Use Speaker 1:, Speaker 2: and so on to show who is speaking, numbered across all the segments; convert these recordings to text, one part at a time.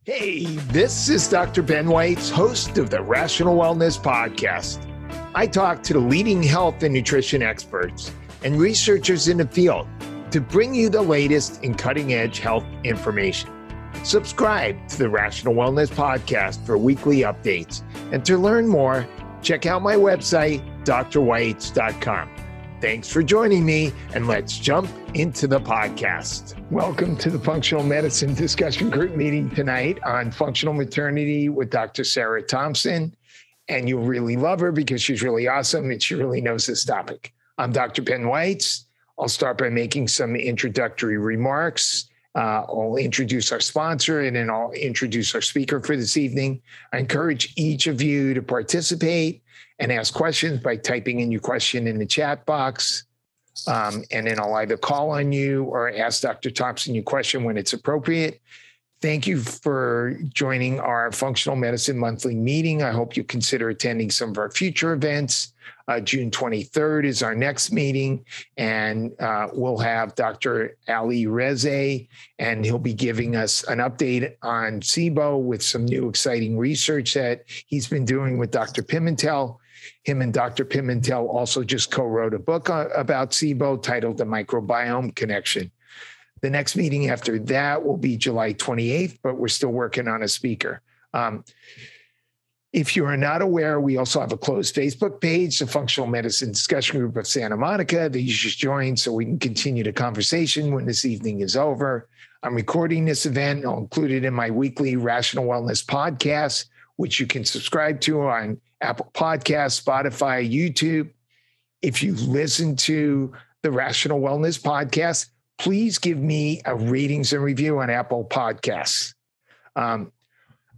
Speaker 1: Hey, this is Dr. Ben Weitz, host of the Rational Wellness Podcast. I talk to the leading health and nutrition experts and researchers in the field to bring you the latest in cutting-edge health information. Subscribe to the Rational Wellness Podcast for weekly updates. And to learn more, check out my website, drweitz.com. Thanks for joining me, and let's jump into the podcast. Welcome to the Functional Medicine Discussion Group meeting tonight on Functional Maternity with Dr. Sarah Thompson. And you'll really love her because she's really awesome and she really knows this topic. I'm Dr. Ben Weitz. I'll start by making some introductory remarks. I'll introduce our sponsor and then I'll introduce our speaker for this evening. I encourage each of you to participate and ask questions by typing in your question in the chat box. And then I'll either call on you or ask Dr. Thompson your question when it's appropriate. Thank you for joining our Functional Medicine Monthly meeting. I hope you consider attending some of our future events. June 23rd is our next meeting, and we'll have Dr. Ali Reze, and he'll be giving us an update on SIBO with some new exciting research that he's been doing with Dr. Pimentel. Him and Dr. Pimentel also just co-wrote a book about SIBO titled The Microbiome Connection. The next meeting after that will be July 28th, but we're still working on a speaker. If you are not aware, we also have a closed Facebook page, the Functional Medicine Discussion Group of Santa Monica, that you should join so we can continue the conversation when this evening is over. I'm recording this event. I'll include it in my weekly Rational Wellness podcast, which you can subscribe to on Apple Podcasts, Spotify, YouTube. If you listen to the Rational Wellness podcast, please give me a ratings and review on Apple Podcasts.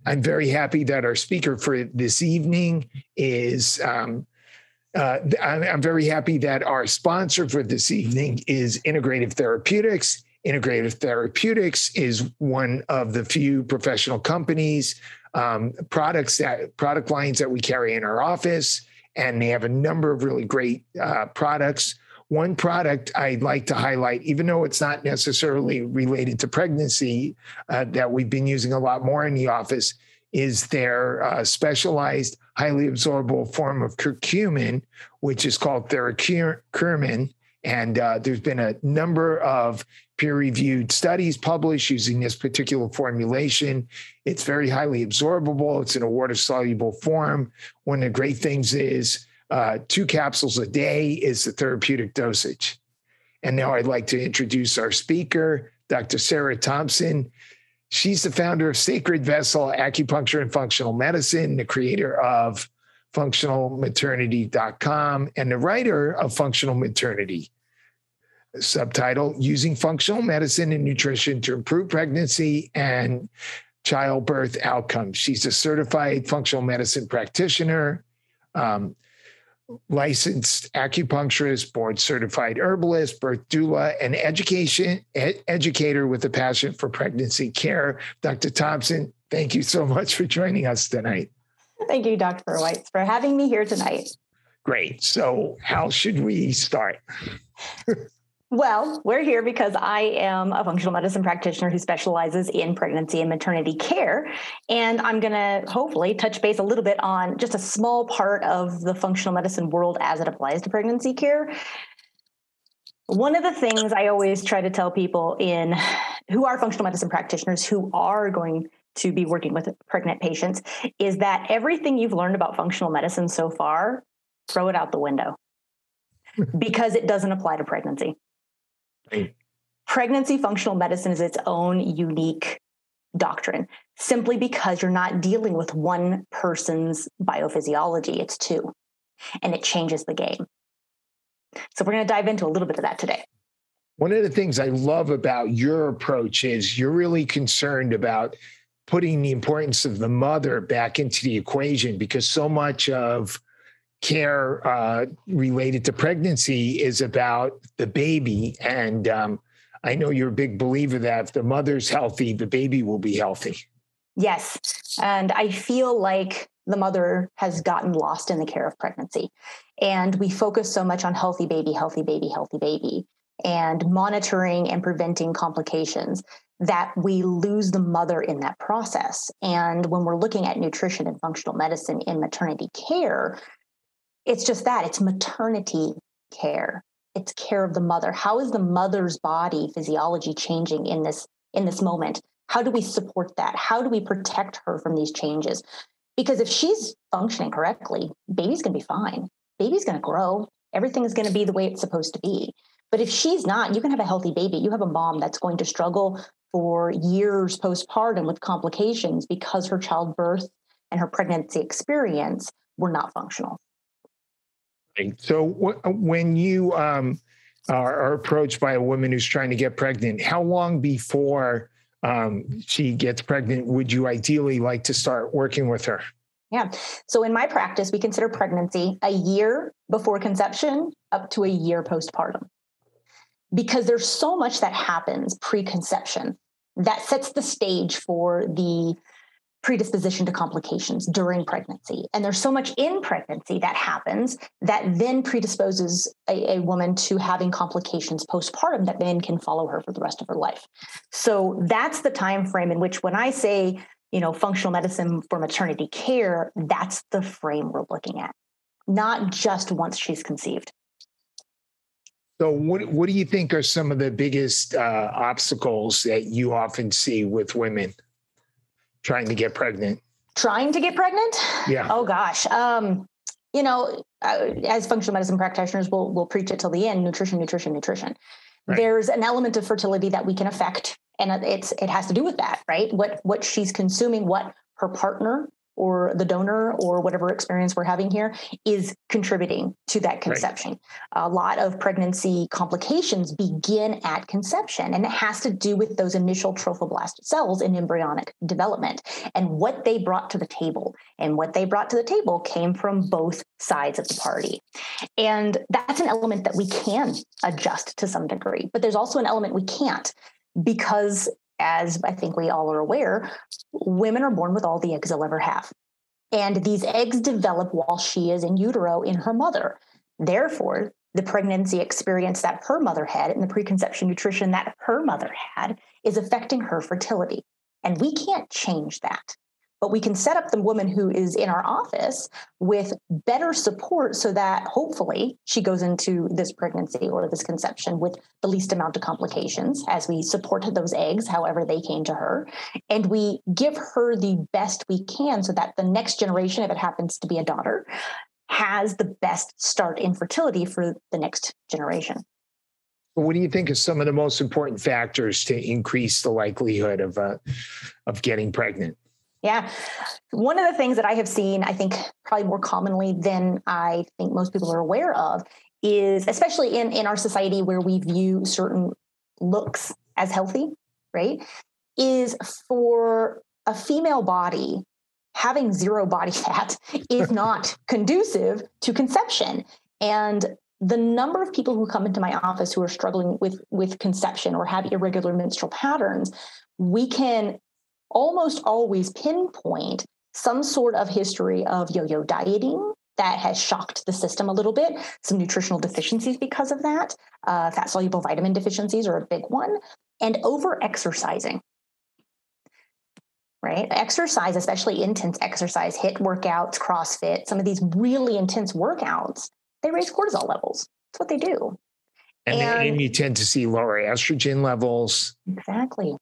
Speaker 1: I'm very happy that our speaker for this evening is, I'm very happy that our sponsor for this evening is Integrative Therapeutics. Integrative Therapeutics is one of the few professional companies, product lines that we carry in our office, and they have a number of really great products. One product I'd like to highlight, even though it's not necessarily related to pregnancy, that we've been using a lot more in the office, is their specialized, highly absorbable form of curcumin, which is called Theracurmin. And there's been a number of peer-reviewed studies published using this particular formulation. It's very highly absorbable. It's in a water-soluble form. One of the great things is 2 capsules a day is the therapeutic dosage. And now I'd like to introduce our speaker, Dr. Sarah Thompson. She's the founder of Sacred Vessel Acupuncture and Functional Medicine, the creator of functionalmaternity.com, and the writer of Functional Maternity. Subtitle, Using Functional Medicine and Nutrition to Improve Pregnancy and Childbirth Outcomes. She's a certified functional medicine practitioner, licensed acupuncturist, board certified herbalist, birth doula, and educator with a passion for pregnancy care. Dr. Thompson, thank you so much for joining us tonight.
Speaker 2: Thank you, Dr. Weitz, for having me here tonight.
Speaker 1: Great. So how should we start?
Speaker 2: Well, we're here because I am a functional medicine practitioner who specializes in pregnancy and maternity care. And I'm going to hopefully touch base a little bit on just a small part of the functional medicine world as it applies to pregnancy care. One of the things I always try to tell people who are functional medicine practitioners who are going to be working with pregnant patients is that everything you've learned about functional medicine so far, throw it out the window because it doesn't apply to pregnancy.
Speaker 1: Right.
Speaker 2: Pregnancy functional medicine is its own unique doctrine, simply because you're not dealing with one person's biophysiology, it's 2, and it changes the game. So we're going to dive into a little bit of that today.
Speaker 1: One of the things I love about your approach is you're really concerned about putting the importance of the mother back into the equation, because so much of care related to pregnancy is about the baby. And I know you're a big believer that if the mother's healthy, the baby will be healthy.
Speaker 2: Yes. And I feel like the mother has gotten lost in the care of pregnancy. And we focus so much on healthy baby, healthy baby, healthy baby, and monitoring and preventing complications that we lose the mother in that process. And when we're looking at nutrition and functional medicine in maternity care, it's just that, it's maternity care. It's care of the mother. How is the mother's body physiology changing in this moment? How do we support that? How do we protect her from these changes? Because if she's functioning correctly, baby's going to be fine. Baby's going to grow. Everything is going to be the way it's supposed to be. But if she's not, you can have a healthy baby. You have a mom that's going to struggle for years postpartum with complications because her childbirth and her pregnancy experience were not functional.
Speaker 1: Right. So when you are approached by a woman who's trying to get pregnant, how long before she gets pregnant would you ideally like to start working with her?
Speaker 2: Yeah. So in my practice, we consider pregnancy a year before conception up to a year postpartum, because there's so much that happens pre-conception that sets the stage for the predisposition to complications during pregnancy. And there's so much in pregnancy that happens that then predisposes a woman to having complications postpartum that then can follow her for the rest of her life. So that's the time frame in which, when I say, functional medicine for maternity care, that's the frame we're looking at, not just once she's conceived.
Speaker 1: So what do you think are some of the biggest obstacles that you often see with women trying to get pregnant?
Speaker 2: Trying to get pregnant?
Speaker 1: Yeah.
Speaker 2: Oh gosh. As functional medicine practitioners, we'll preach it till the end: nutrition. Right. There's an element of fertility that we can affect, and it has to do with that, right? What she's consuming, what her partner or the donor or whatever experience we're having here is contributing to that conception. Right. A lot of pregnancy complications begin at conception, and it has to do with those initial trophoblast cells in embryonic development and what they brought to the table. And what they brought to the table came from both sides of the party. And that's an element that we can adjust to some degree, but there's also an element we can't, because, as I think we all are aware, women are born with all the eggs they'll ever have. And these eggs develop while she is in utero in her mother. Therefore, the pregnancy experience that her mother had and the preconception nutrition that her mother had is affecting her fertility. And we can't change that. But we can set up the woman who is in our office with better support so that hopefully she goes into this pregnancy or this conception with the least amount of complications, as we support those eggs, however they came to her. And we give her the best we can so that the next generation, if it happens to be a daughter, has the best start in fertility for the next generation.
Speaker 1: What do you think are some of the most important factors to increase the likelihood of getting pregnant?
Speaker 2: Yeah. One of the things that I have seen, I think probably more commonly than I think most people are aware of, is, especially in our society where we view certain looks as healthy, right, is for a female body, having zero body fat is not conducive to conception. And the number of people who come into my office who are struggling with conception or have irregular menstrual patterns, we can almost always pinpoint some sort of history of yo-yo dieting that has shocked the system a little bit, some nutritional deficiencies because of that. Fat-soluble vitamin deficiencies are a big one, and over-exercising, right? Exercise, especially intense exercise, HIIT workouts, CrossFit, some of these really intense workouts, they raise cortisol levels. That's what they do.
Speaker 1: And you tend to see lower estrogen levels.
Speaker 2: Exactly.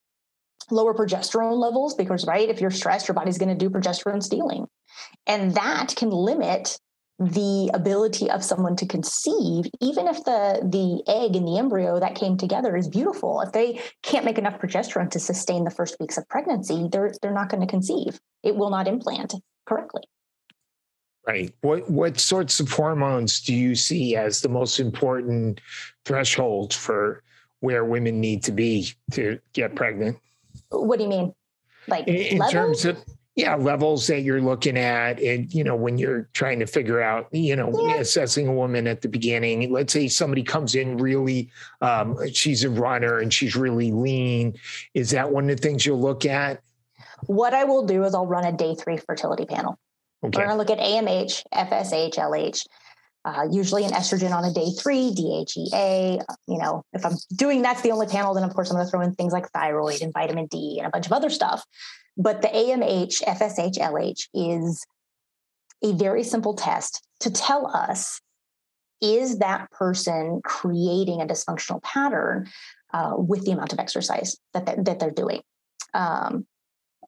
Speaker 2: Lower progesterone levels, because, right, if you're stressed, your body's going to do progesterone stealing. And that can limit the ability of someone to conceive, even if the egg and the embryo that came together is beautiful. If they can't make enough progesterone to sustain the first weeks of pregnancy, they're not going to conceive. It will not implant correctly.
Speaker 1: Right. What sorts of hormones do you see as the most important thresholds for where women need to be to get pregnant?
Speaker 2: What do you mean? Like
Speaker 1: in terms of, levels that you're looking at, and, when you're trying to figure out, assessing a woman at the beginning. Let's say somebody comes in really, she's a runner and she's really lean. Is that one of the things you'll look at?
Speaker 2: What I will do is I'll run a day 3 fertility panel.
Speaker 1: Okay.
Speaker 2: We're going to look at AMH, FSH, LH. usually an estrogen on a day 3, DHEA. If I'm doing that's the only panel, then of course I'm going to throw in things like thyroid and vitamin D and a bunch of other stuff. But the AMH, FSH, LH is a very simple test to tell us, is that person creating a dysfunctional pattern with the amount of exercise that they're doing?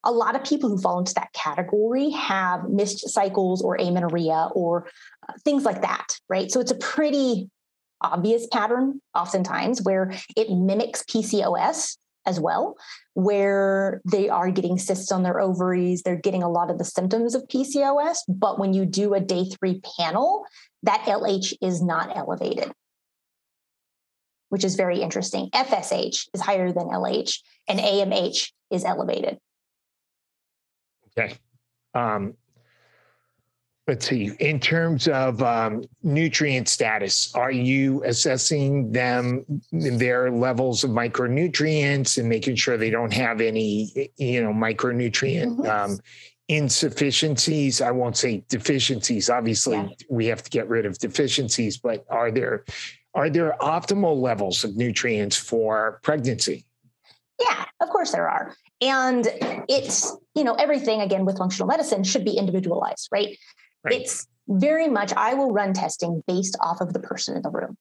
Speaker 2: A lot of people who fall into that category have missed cycles or amenorrhea or things like that, right? So it's a pretty obvious pattern oftentimes where it mimics PCOS as well, where they are getting cysts on their ovaries. They're getting a lot of the symptoms of PCOS, but when you do a day 3 panel, that LH is not elevated, which is very interesting. FSH is higher than LH and AMH is elevated.
Speaker 1: Okay. Let's see. In terms of nutrient status, are you assessing their levels of micronutrients and making sure they don't have any, micronutrient insufficiencies? I won't say deficiencies. Obviously, we have to get rid of deficiencies, but are there optimal levels of nutrients for pregnancy?
Speaker 2: Yeah, of course there are. And it's, everything again with functional medicine should be individualized, right? It's very much, I will run testing based off of the person in the room.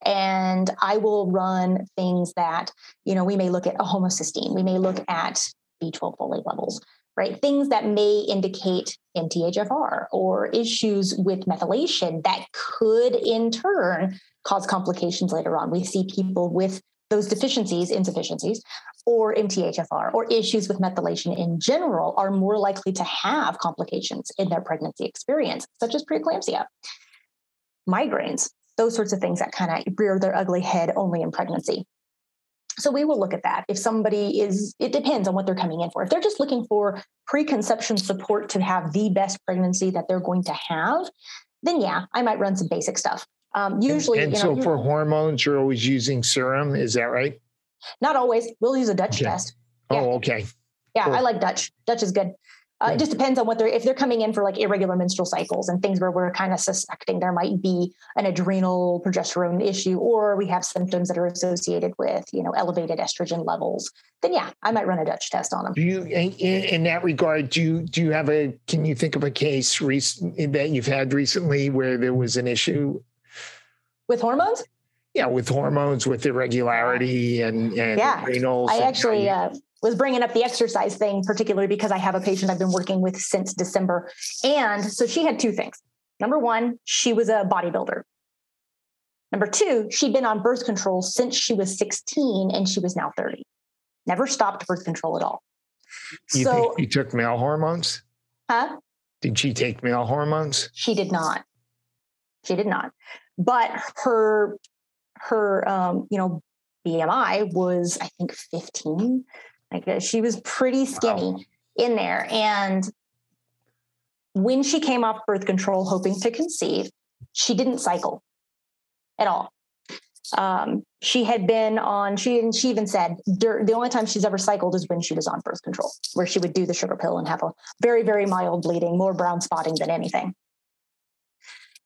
Speaker 2: And I will run things that, we may look at a homocysteine, we may look at B12 folate levels, right? Things that may indicate MTHFR or issues with methylation that could in turn cause complications later on. We see people with those deficiencies, insufficiencies, or MTHFR, or issues with methylation in general are more likely to have complications in their pregnancy experience, such as preeclampsia, migraines, those sorts of things that kind of rear their ugly head only in pregnancy. So we will look at that. If somebody it depends on what they're coming in for. If they're just looking for preconception support to have the best pregnancy that they're going to have, then I might run some basic stuff. Usually,
Speaker 1: so for hormones, you're always using serum. Is that right?
Speaker 2: Not always. We'll use a Dutch test. Yeah.
Speaker 1: Oh, okay.
Speaker 2: Yeah, cool. I like Dutch. Dutch is good. It just depends on if they're coming in for like irregular menstrual cycles and things where we're kind of suspecting there might be an adrenal progesterone issue, or we have symptoms that are associated with, elevated estrogen levels, then I might run a Dutch test on them.
Speaker 1: Do you, in that regard, can you think of a case that you've had recently where there was an issue?
Speaker 2: With hormones?
Speaker 1: Yeah, with hormones, with irregularity and adrenals.
Speaker 2: I actually was bringing up the exercise thing, particularly because I have a patient I've been working with since December. And so she had 2 things. Number 1, she was a bodybuilder. Number 2, she'd been on birth control since she was 16 and she was now 30. Never stopped birth control at all.
Speaker 1: You think she took male hormones?
Speaker 2: Huh?
Speaker 1: Did she take male hormones?
Speaker 2: She did not. But her BMI was, I think, 15. Like she was pretty skinny in there. And when she came off birth control, hoping to conceive, she didn't cycle at all. She had been on, she even said the only time she's ever cycled is when she was on birth control, where she would do the sugar pill and have a very, very mild bleeding, more brown spotting than anything.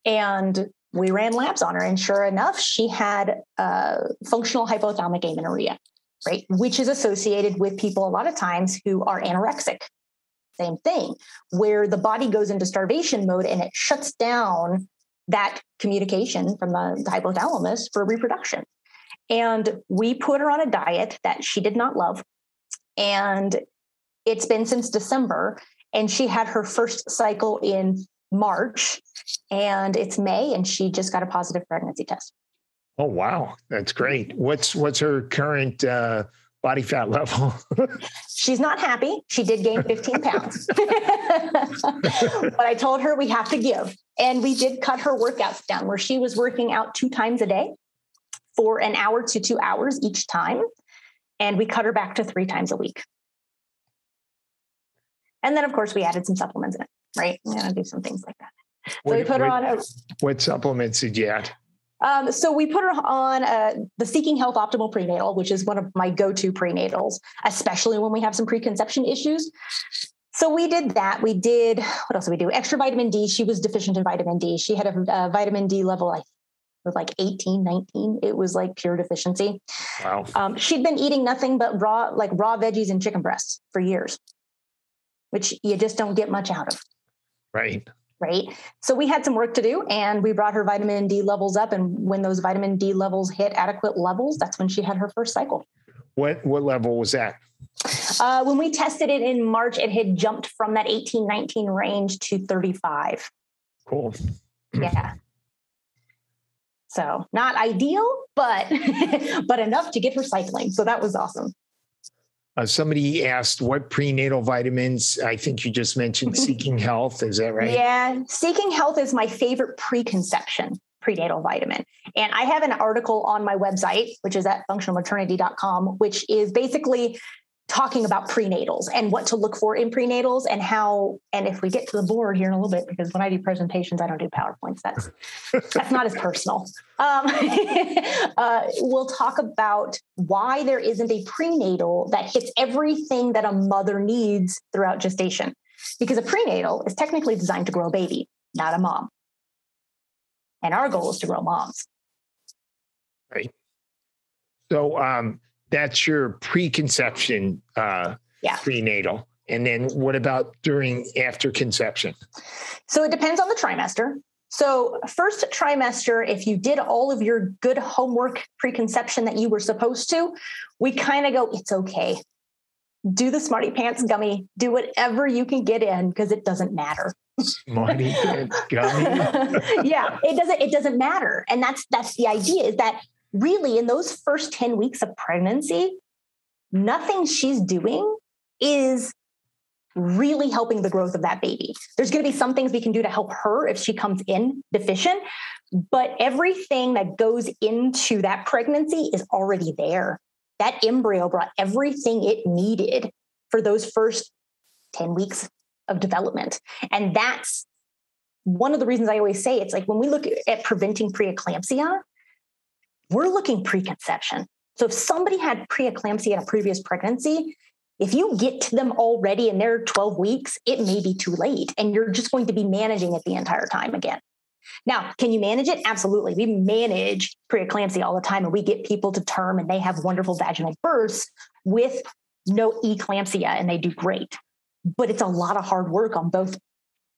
Speaker 2: And we ran labs on her, and sure enough, she had functional hypothalamic amenorrhea, right? Which is associated with people a lot of times who are anorexic. Same thing, where the body goes into starvation mode and it shuts down that communication from the hypothalamus for reproduction. And we put her on a diet that she did not love. And it's been since December, and she had her first cycle in March, and it's May, and she just got a positive pregnancy test.
Speaker 1: Oh, wow. That's great. What's her current body fat level?
Speaker 2: She's not happy. She did gain 15 pounds. But I told her we have to give. And we did cut her workouts down, where she was working out 2 times a day for an hour to 2 hours each time. And we cut her back to 3 times a week. And then, of course, we added some supplements in it, right? We're going to do some things like that. So we put her on.
Speaker 1: What supplements did you add?
Speaker 2: So we put her on the Seeking Health Optimal Prenatal, which is one of my go-to prenatals, especially when we have some preconception issues. So we did that. We did, what else did we do? Extra vitamin D. She was deficient in vitamin D. She had a vitamin D level, with like 18, 19. It was like pure deficiency.
Speaker 1: Wow.
Speaker 2: She'd been eating nothing but raw veggies and chicken breasts for years, which you just don't get much out of.
Speaker 1: Right.
Speaker 2: Right. So we had some work to do, and we brought her vitamin D levels up. And when those vitamin D levels hit adequate levels, that's when she had her first cycle.
Speaker 1: What level was that?
Speaker 2: When we tested it in March, it had jumped from that 18, 19 range to 35.
Speaker 1: Cool.
Speaker 2: Yeah. So not ideal, but enough to get her cycling. So that was awesome.
Speaker 1: Somebody asked what prenatal vitamins. I think you just mentioned Seeking Health. Is that right?
Speaker 2: Yeah. Seeking Health is my favorite preconception prenatal vitamin. And I have an article on my website, which is at functionalmaternity.com, which is basically talking about prenatals and what to look for in prenatals and how, and if we get to the board here in a little bit, because when I do presentations, I don't do PowerPoints. That's not as personal. We'll talk about why there isn't a prenatal that hits everything that a mother needs throughout gestation, because a prenatal is technically designed to grow a baby, not a mom. And our goal is to grow moms.
Speaker 1: Right. So, that's your preconception prenatal. And then what about after conception?
Speaker 2: So it depends on the trimester. So first trimester, if you did all of your good homework preconception that you were supposed to, we kind of go, it's okay. Do the Smarty Pants gummy, do whatever you can get in because it doesn't matter.
Speaker 1: Smarty Pants gummy.
Speaker 2: Yeah, it doesn't matter. And that's the idea, is that really, in those first 10 weeks of pregnancy, nothing she's doing is really helping the growth of that baby. There's going to be some things we can do to help her if she comes in deficient, but everything that goes into that pregnancy is already there. That embryo brought everything it needed for those first 10 weeks of development. And that's one of the reasons I always say, it's like when we look at preventing preeclampsia, we're looking preconception. So if somebody had preeclampsia in a previous pregnancy, if you get to them already and they're 12 weeks, it may be too late. And you're just going to be managing it the entire time again. Now, can you manage it? Absolutely. We manage preeclampsia all the time, and we get people to term and they have wonderful vaginal births with no eclampsia, and they do great. But it's a lot of hard work on both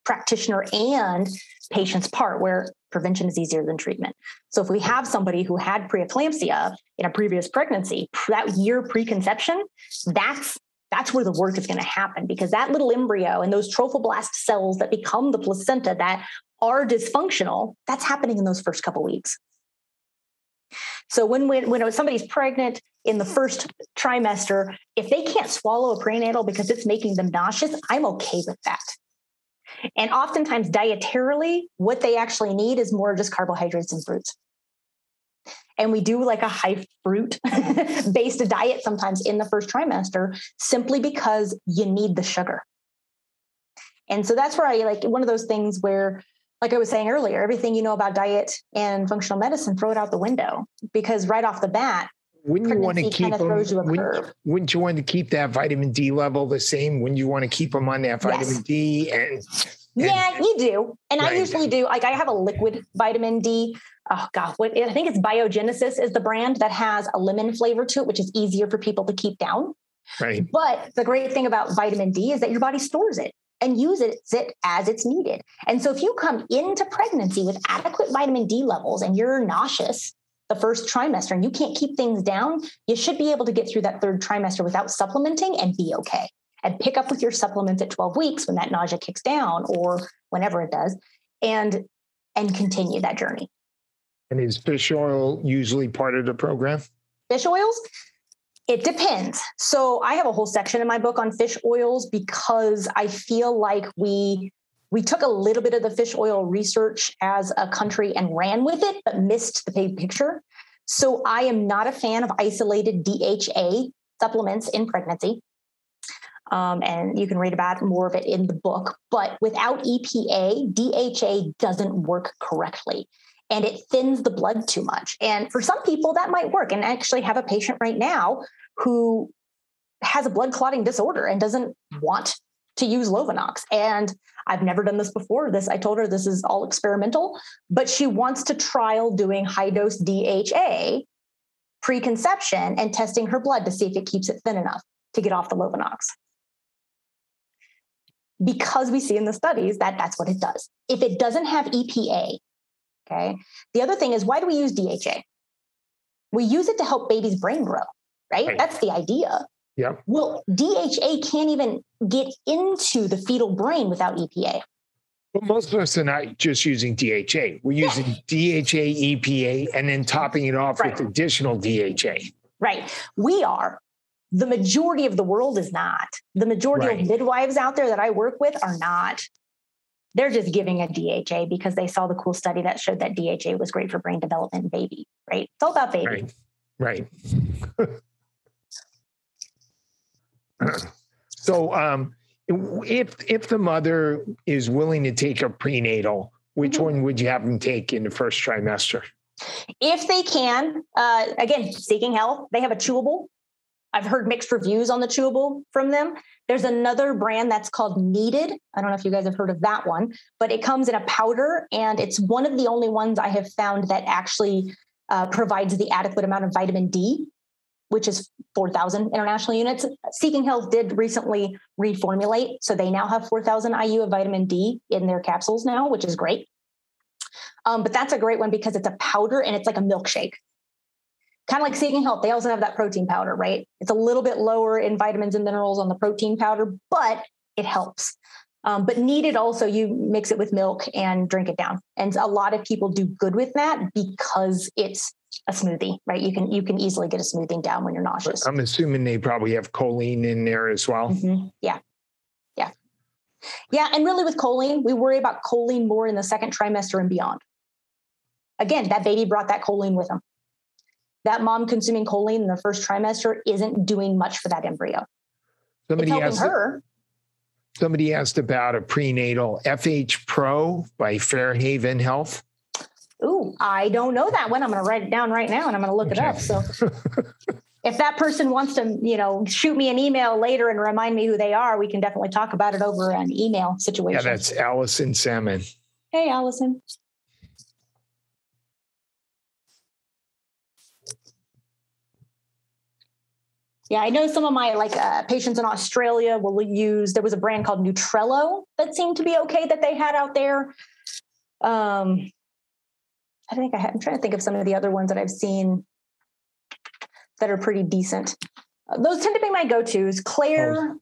Speaker 2: practitioner and patient's part, where prevention is easier than treatment. So if we have somebody who had preeclampsia in a previous pregnancy, that year preconception, that's where the work is going to happen, because that little embryo and those trophoblast cells that become the placenta that are dysfunctional, that's happening in those first couple of weeks. So when somebody's pregnant in the first trimester, if they can't swallow a prenatal because it's making them nauseous, I'm okay with that. And oftentimes dietarily, what they actually need is more just carbohydrates and fruits. And we do like a high fruit based diet sometimes in the first trimester, simply because you need the sugar. And so that's where I like one of those things where, like I was saying earlier, everything you know about diet and functional medicine, throw it out the window, because right off the bat,
Speaker 1: wouldn't you want to keep them? Wouldn't you want to keep that vitamin D level the same? Wouldn't you want to keep them on that vitamin D?
Speaker 2: Yeah, you do. And right. I usually do. Like I have a liquid vitamin D. Oh God, I think it's Biogenesis is the brand that has a lemon flavor to it, which is easier for people to keep down.
Speaker 1: Right.
Speaker 2: But the great thing about vitamin D is that your body stores it and uses it as it's needed. And so if you come into pregnancy with adequate vitamin D levels and you're nauseous the first trimester and you can't keep things down, you should be able to get through that third trimester without supplementing and be okay. And pick up with your supplements at 12 weeks when that nausea kicks down or whenever it does, and continue that journey.
Speaker 1: And is fish oil usually part of the program?
Speaker 2: Fish oils? It depends. So I have a whole section in my book on fish oils, because I feel like we took a little bit of the fish oil research as a country and ran with it, but missed the big picture. So I am not a fan of isolated DHA supplements in pregnancy. And you can read about more of it in the book. But without EPA, DHA doesn't work correctly. And it thins the blood too much. And for some people, that might work. And I actually have a patient right now who has a blood clotting disorder and doesn't want to use Lovenox. And I've never done this before. I told her this is all experimental, but she wants to trial doing high dose DHA preconception and testing her blood to see if it keeps it thin enough to get off the Lovenox. Because we see in the studies that that's what it does. If it doesn't have EPA, okay. The other thing is, why do we use DHA? We use it to help baby's brain grow, right? That's the idea.
Speaker 1: Yeah.
Speaker 2: Well, DHA can't even get into the fetal brain without EPA.
Speaker 1: Well, most of us are not just using DHA. We're using DHA, EPA, and then topping it off with additional DHA. Right.
Speaker 2: We are. The majority of the world is not. The majority of midwives out there that I work with are not. They're just giving a DHA because they saw the cool study that showed that DHA was great for brain development in baby, right? It's all about baby.
Speaker 1: Right. So if the mother is willing to take a prenatal, which one would you have them take in the first trimester?
Speaker 2: If they can, again, Seeking Health, they have a chewable. I've heard mixed reviews on the chewable from them. There's another brand that's called Needed. I don't know if you guys have heard of that one, but it comes in a powder, and it's one of the only ones I have found that actually provides the adequate amount of vitamin D, which is 4,000 international units. Seeking Health did recently reformulate, so they now have 4,000 IU of vitamin D in their capsules now, which is great. But that's a great one because it's a powder and it's like a milkshake. Kind of like Seeking Health, they also have that protein powder, right? It's a little bit lower in vitamins and minerals on the protein powder, but it helps. But Needed also, you mix it with milk and drink it down. And a lot of people do good with that because it's a smoothie, right? You can easily get a smoothing down when you're nauseous.
Speaker 1: I'm assuming they probably have choline in there as well.
Speaker 2: Mm-hmm. Yeah. And really with choline, we worry about choline more in the second trimester and beyond. Again, that baby brought that choline with them. That mom consuming choline in the first trimester isn't doing much for that embryo. It's helping her.
Speaker 1: Somebody asked about a prenatal FH Pro by Fairhaven Health.
Speaker 2: Ooh, I don't know that one. I'm going to write it down right now and I'm going to look it up. So if that person wants to, shoot me an email later and remind me who they are, we can definitely talk about it over an email situation.
Speaker 1: Yeah, that's Allison Salmon.
Speaker 2: Hey, Allison. Yeah, I know some of my patients in Australia will use, there was a brand called Nutrello that seemed to be okay that they had out there. I'm trying to think of some of the other ones that I've seen that are pretty decent. Those tend to be my go-tos.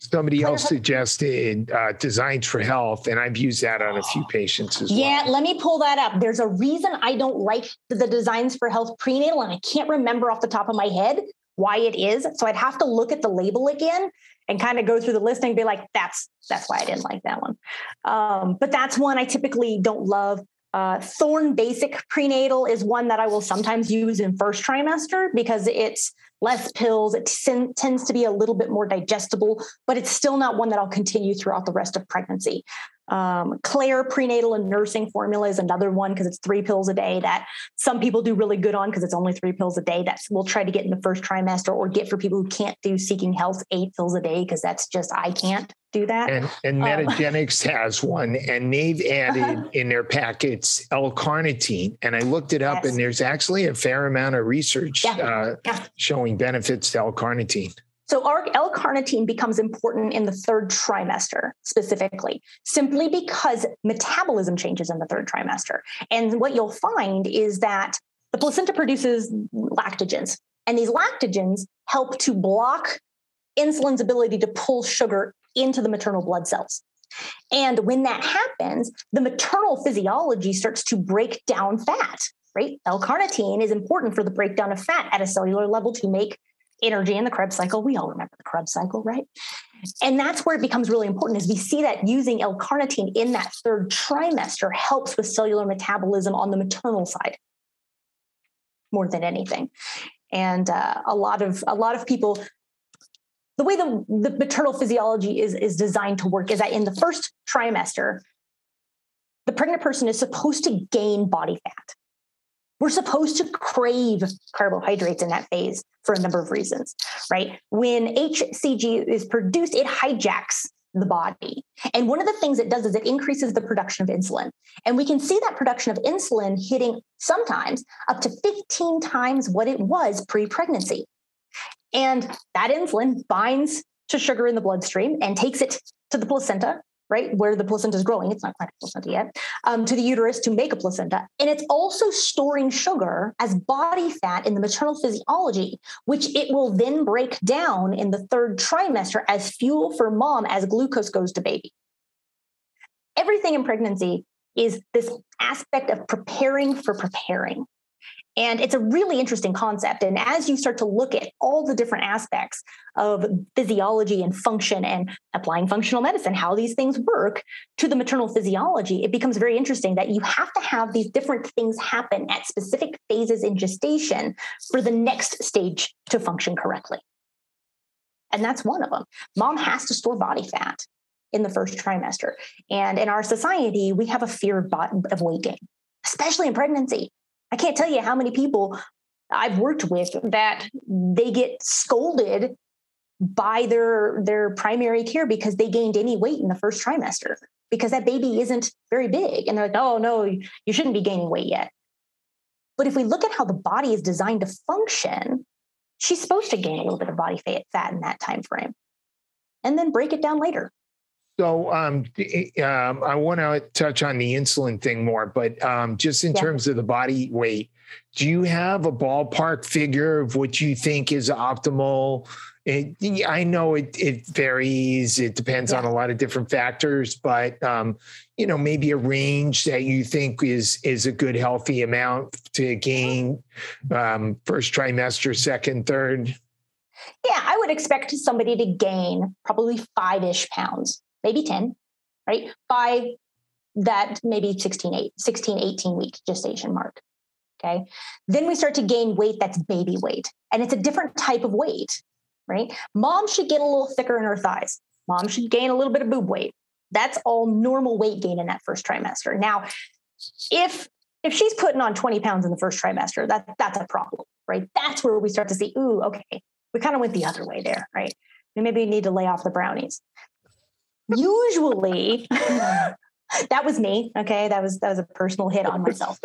Speaker 1: Somebody else suggested Designs for Health, and I've used that on a few patients as well.
Speaker 2: Yeah, let me pull that up. There's a reason I don't like the Designs for Health prenatal, and I can't remember off the top of my head why it is. So I'd have to look at the label again and kind of go through the listing and be like, that's why I didn't like that one. But that's one I typically don't love. Thorne Basic Prenatal is one that I will sometimes use in first trimester because it's less pills. It tends to be a little bit more digestible, but it's still not one that I'll continue throughout the rest of pregnancy. Claire Prenatal and Nursing Formula is another one because it's 3 pills a day that some people do really good on because it's only 3 pills a day. That's we'll try to get in the first trimester or get for people who can't do Seeking Health 8 pills a day because that's just, I can't do that.
Speaker 1: And Metagenics has one, and they've added in their packets L-carnitine. And I looked it up, and there's actually a fair amount of research showing benefits to L-carnitine.
Speaker 2: So our L-carnitine becomes important in the 3rd trimester specifically, simply because metabolism changes in the 3rd trimester. And what you'll find is that the placenta produces lactogens, and these lactogens help to block insulin's ability to pull sugar into the maternal blood cells. And when that happens, the maternal physiology starts to break down fat, right? L-carnitine is important for the breakdown of fat at a cellular level to make energy in the Krebs cycle. We all remember the Krebs cycle, right? And that's where it becomes really important is we see that using L-carnitine in that 3rd trimester helps with cellular metabolism on the maternal side more than anything. And a lot of people, the way the maternal physiology is designed to work is that in the 1st trimester, the pregnant person is supposed to gain body fat. We're supposed to crave carbohydrates in that phase for a number of reasons, right? When HCG is produced, it hijacks the body. And one of the things it does is it increases the production of insulin. And we can see that production of insulin hitting sometimes up to 15 times what it was pre-pregnancy. And that insulin binds to sugar in the bloodstream and takes it to the placenta, right, where the placenta is growing. It's not quite a placenta yet, to the uterus to make a placenta. And it's also storing sugar as body fat in the maternal physiology, which it will then break down in the third trimester as fuel for mom as glucose goes to baby. Everything in pregnancy is this aspect of preparing for preparing. And it's a really interesting concept. And as you start to look at all the different aspects of physiology and function and applying functional medicine, how these things work to the maternal physiology, it becomes very interesting that you have to have these different things happen at specific phases in gestation for the next stage to function correctly. And that's one of them. Mom has to store body fat in the first trimester. And in our society, we have a fear of weight gain, especially in pregnancy. I can't tell you how many people I've worked with that they get scolded by their primary care because they gained any weight in the first trimester because that baby isn't very big. And they're like, oh, no, you shouldn't be gaining weight yet. But if we look at how the body is designed to function, she's supposed to gain a little bit of body fat in that time frame and then break it down later.
Speaker 1: So I want to touch on the insulin thing more, but just in terms of the body weight, do you have a ballpark figure of what you think is optimal? I know it varies. It depends on a lot of different factors, but maybe a range that you think is a good, healthy amount to gain first trimester, second, third.
Speaker 2: Yeah, I would expect somebody to gain probably 5-ish pounds. Maybe 10, right? By that maybe 16, 18 week gestation mark. Okay. Then we start to gain weight that's baby weight. And it's a different type of weight, right? Mom should get a little thicker in her thighs. Mom should gain a little bit of boob weight. That's all normal weight gain in that first trimester. Now, if she's putting on 20 pounds in the first trimester, that's a problem, right? That's where we start to see, ooh, okay, we kind of went the other way there, right? Maybe we need to lay off the brownies. Usually, that was me. Okay, that was a personal hit on myself.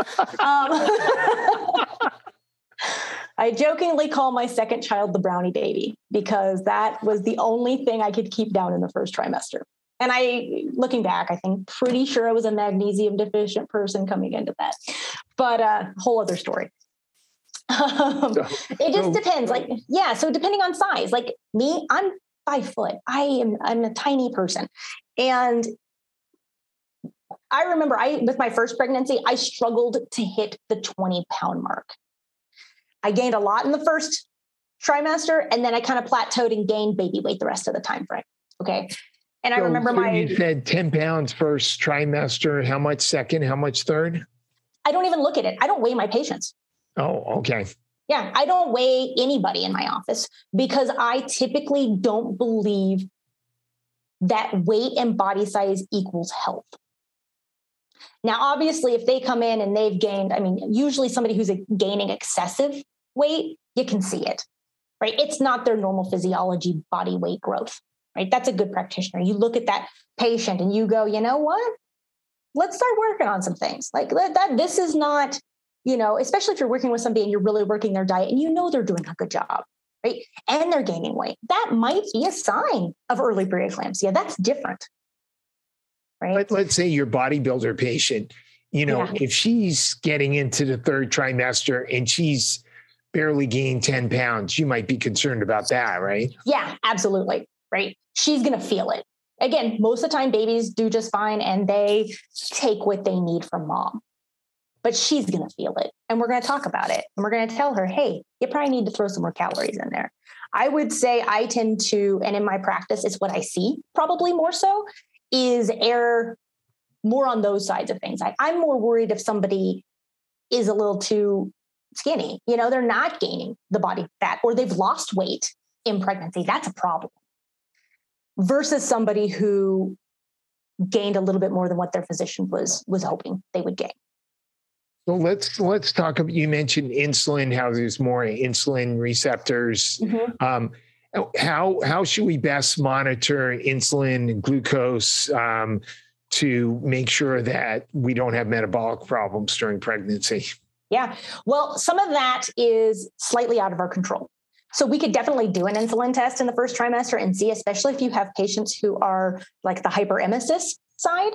Speaker 2: I jokingly call my second child the brownie baby because that was the only thing I could keep down in the first trimester. And looking back, I think pretty sure I was a magnesium deficient person coming into that. But whole other story. It just depends. So depending on size, like me, I'm 5 foot. I'm a tiny person. And I remember with my first pregnancy, I struggled to hit the 20-pound mark. I gained a lot in the first trimester, and then I kind of plateaued and gained baby weight the rest of the time frame. Okay. And I remember
Speaker 1: you said 10 pounds first trimester. How much second? How much third?
Speaker 2: I don't even look at it. I don't weigh my patients.
Speaker 1: Oh, okay.
Speaker 2: Yeah, I don't weigh anybody in my office because I typically don't believe that weight and body size equals health. Now, obviously, if they come in and they've gained, usually somebody who's gaining excessive weight, you can see it, right? It's not their normal physiology body weight growth, right? That's a good practitioner. You look at that patient and you go, you know what? Let's start working on some things like that. This is not, especially if you're working with somebody and you're really working their diet and they're doing a good job, right? And they're gaining weight. That might be a sign of early preeclampsia. That's different, right?
Speaker 1: Let's say your bodybuilder patient, if she's getting into the third trimester and she's barely gained 10 pounds, you might be concerned about that, right?
Speaker 2: Yeah, absolutely. Right. She's going to feel it. Again, most of the time babies do just fine and they take what they need from mom. But she's going to feel it. And we're going to talk about it. And we're going to tell her, hey, you probably need to throw some more calories in there. I would say I tend to, and in my practice, it's what I see probably more so, is err more on those sides of things. I'm more worried if somebody is a little too skinny. They're not gaining the body fat or they've lost weight in pregnancy. That's a problem. Versus somebody who gained a little bit more than what their physician was hoping they would gain.
Speaker 1: So let's talk about, you mentioned insulin, how there's more insulin receptors. Mm-hmm. how should we best monitor insulin and glucose to make sure that we don't have metabolic problems during pregnancy?
Speaker 2: Yeah. Well, some of that is slightly out of our control. So we could definitely do an insulin test in the first trimester and see, especially if you have patients who are like the hyperemesis side,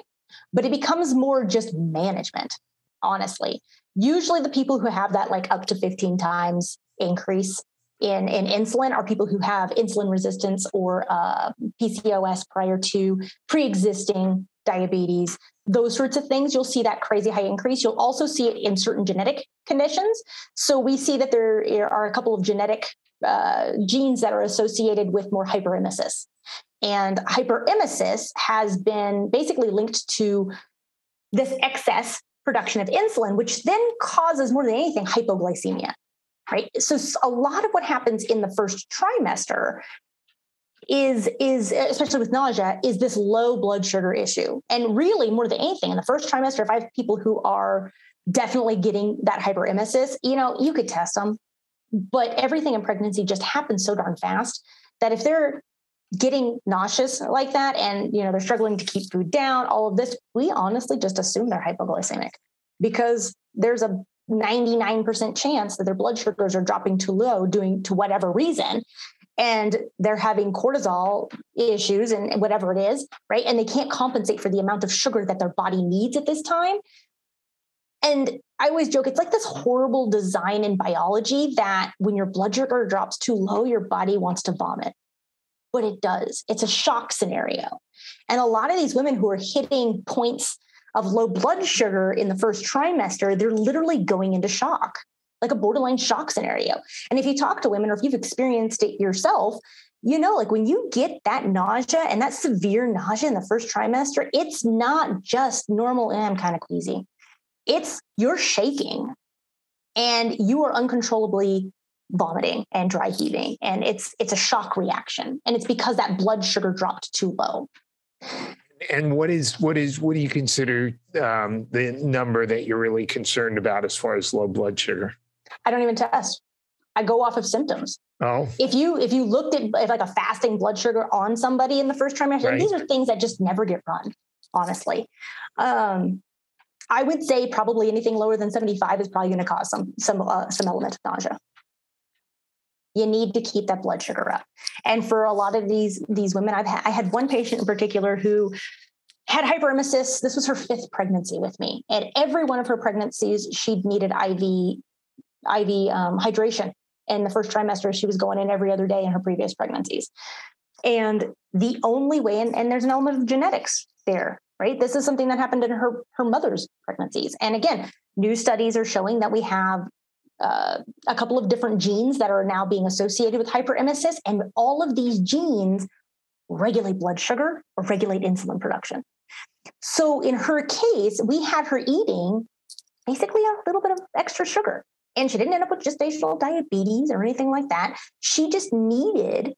Speaker 2: but it becomes more just management, honestly. Usually the people who have that like up to 15 times increase in insulin are people who have insulin resistance or PCOS prior to pre-existing diabetes, those sorts of things. You'll see that crazy high increase. You'll also see it in certain genetic conditions. So we see that there are a couple of genetic genes that are associated with more hyperemesis. And hyperemesis has been basically linked to this excess production of insulin, which then causes more than anything hypoglycemia, right? So a lot of what happens in the first trimester is especially with nausea, is this low blood sugar issue. And really more than anything in the first trimester, if I have people who are definitely getting that hyperemesis, you could test them, but everything in pregnancy just happens so darn fast that if they're getting nauseous like that and, they're struggling to keep food down, all of this, we honestly just assume they're hypoglycemic because there's a 99% chance that their blood sugars are dropping too low due to whatever reason. And they're having cortisol issues and whatever it is, right? And they can't compensate for the amount of sugar that their body needs at this time. And I always joke, it's like this horrible design in biology that when your blood sugar drops too low, your body wants to vomit. But it does. It's a shock scenario. And a lot of these women who are hitting points of low blood sugar in the first trimester, they're literally going into shock, like a borderline shock scenario. And if you talk to women or if you've experienced it yourself, like when you get that nausea and that severe nausea in the first trimester, it's not just normal, I'm kind of queasy. You're shaking and you are uncontrollably vomiting and dry heaving. And it's a shock reaction. And it's because that blood sugar dropped too low.
Speaker 1: And what do you consider the number that you're really concerned about as far as low blood sugar?
Speaker 2: I don't even test. I go off of symptoms.
Speaker 1: Oh, if
Speaker 2: you looked at like a fasting blood sugar on somebody in the first trimester, right. These are things that just never get run, honestly. I would say probably anything lower than 75 is probably going to cause some element of nausea. You need to keep that blood sugar up. And for a lot of these women, I had one patient in particular who had hyperemesis. This was her 5th pregnancy with me. And every one of her pregnancies, she'd needed IV hydration. In the first trimester, she was going in every other day in her previous pregnancies. And the only way, and there's an element of genetics there, right? This is something that happened in her mother's pregnancies. And again, new studies are showing that we have a couple of different genes that are now being associated with hyperemesis, and all of these genes regulate blood sugar or regulate insulin production. So in her case, we had her eating basically a little bit of extra sugar, and she didn't end up with gestational diabetes or anything like that. She just needed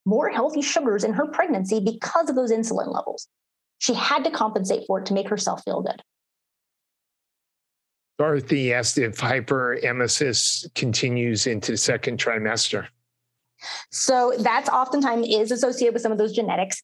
Speaker 2: more healthy sugars in her pregnancy because of those insulin levels. She had to compensate for it to make herself feel good.
Speaker 1: Dorothy asked if hyperemesis continues into the second trimester.
Speaker 2: So that's oftentimes is associated with some of those genetics.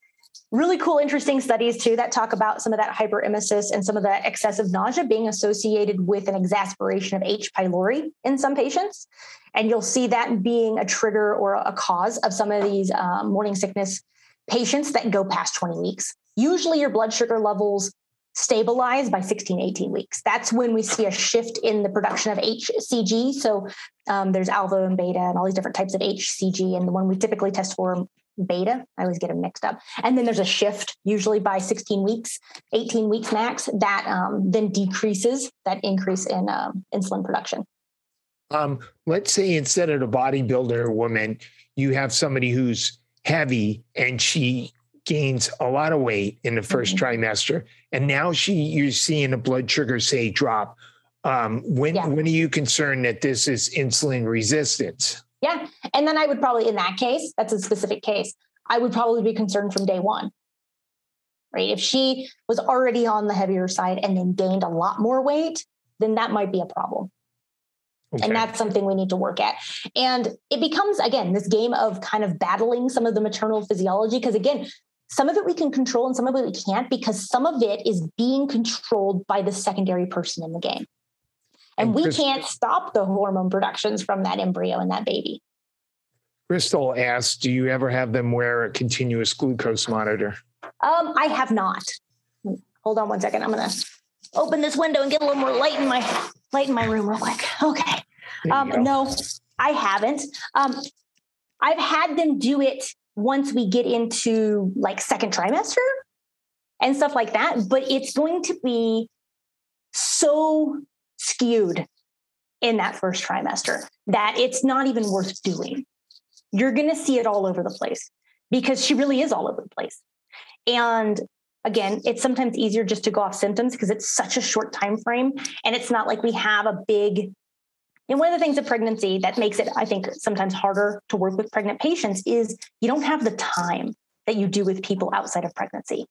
Speaker 2: Really cool, interesting studies too that talk about some of that hyperemesis and some of the excessive nausea being associated with an exacerbation of H. pylori in some patients. And you'll see that being a trigger or a cause of some of these morning sickness patients that go past 20 weeks. Usually your blood sugar levels stabilize by 16, 18 weeks. That's when we see a shift in the production of HCG. So there's alpha and beta and all these different types of HCG. And the one we typically test for beta, I always get them mixed up. And then there's a shift usually by 16 weeks, 18 weeks max, that then decreases that increase in insulin production.
Speaker 1: Let's say instead of a bodybuilder woman, you have somebody who's heavy and she gains a lot of weight in the first trimester, and now you're seeing a blood sugar, say, drop. When are you concerned that this is insulin resistance?
Speaker 2: Yeah. And then I would probably, in that case, that's a specific case, I would probably be concerned from day one, right? If she was already on the heavier side and then gained a lot more weight, then that might be a problem.
Speaker 1: Okay.
Speaker 2: And that's something we need to work at. And it becomes, again, this game of kind of battling some of the maternal physiology. Because again, some of it we can control and some of it we can't, because some of it is being controlled by the secondary person in the game. And we can't stop the hormone productions from that embryo and that baby.
Speaker 1: Crystal asked, do you ever have them wear a continuous glucose monitor?
Speaker 2: I have not. Hold on one second. I'm going to open this window and get a little more light in my room real quick. Okay. No, I haven't. I've had them do it once we get into like second trimester and stuff like that, but it's going to be so skewed in that first trimester that it's not even worth doing. You're going to see it all over the place because she really is all over the place. And again, it's sometimes easier just to go off symptoms because it's such a short time frame. And it's not like we have a big, and one of the things of pregnancy that makes it, I think, sometimes harder to work with pregnant patients is you don't have the time that you do with people outside of pregnancy.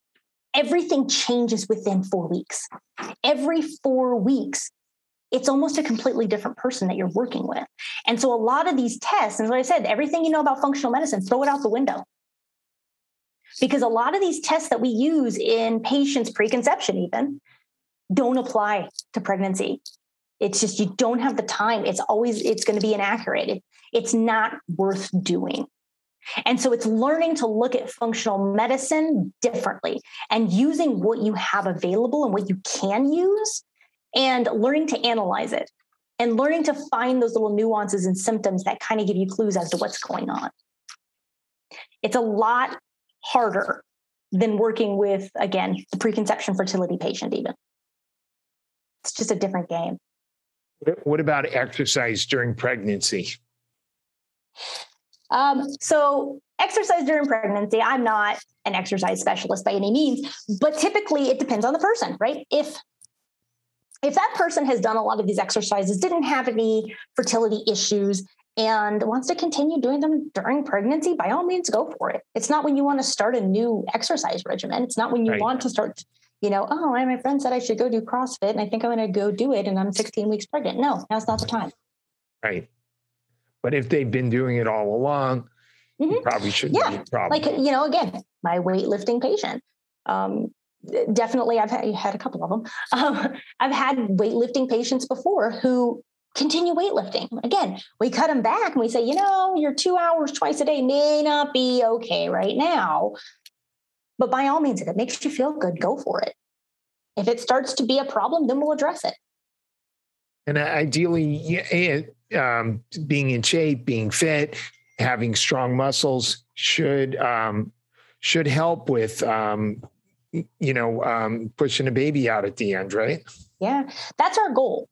Speaker 2: Everything changes within 4 weeks. Every 4 weeks, it's almost a completely different person that you're working with. And so a lot of these tests, and as I said, everything you know about functional medicine, throw it out the window. Because a lot of these tests that we use in patients preconception even don't apply to pregnancy. It's just, you don't have the time. It's going to be inaccurate. It's not worth doing. And so it's learning to look at functional medicine differently and using what you have available and what you can use and learning to analyze it and learning to find those little nuances and symptoms that kind of give you clues as to what's going on. It's a lot harder than working with, again, the preconception fertility patient even. It's just a different game.
Speaker 1: What about exercise during pregnancy?
Speaker 2: So exercise during pregnancy, I'm not an exercise specialist by any means, but typically it depends on the person, right? If that person has done a lot of these exercises, didn't have any fertility issues, and wants to continue doing them during pregnancy, by all means, go for it. It's not when you want to start a new exercise regimen. It's not when you want to start, my friend said I should go do CrossFit and I think I'm going to go do it and I'm 16 weeks pregnant. No, now's not the time.
Speaker 1: Right. But if they've been doing it all along, you probably shouldn't be a problem.
Speaker 2: Like, again, my weightlifting patient. Definitely, I've had a couple of them. I've had weightlifting patients before who continue weightlifting. Again, we cut them back and we say, your 2 hours twice a day may not be okay right now. But by all means, if it makes you feel good, go for it. If it starts to be a problem, then we'll address it.
Speaker 1: And ideally, being in shape, being fit, having strong muscles should help with, pushing a baby out at the end, right?
Speaker 2: Yeah, that's our goal,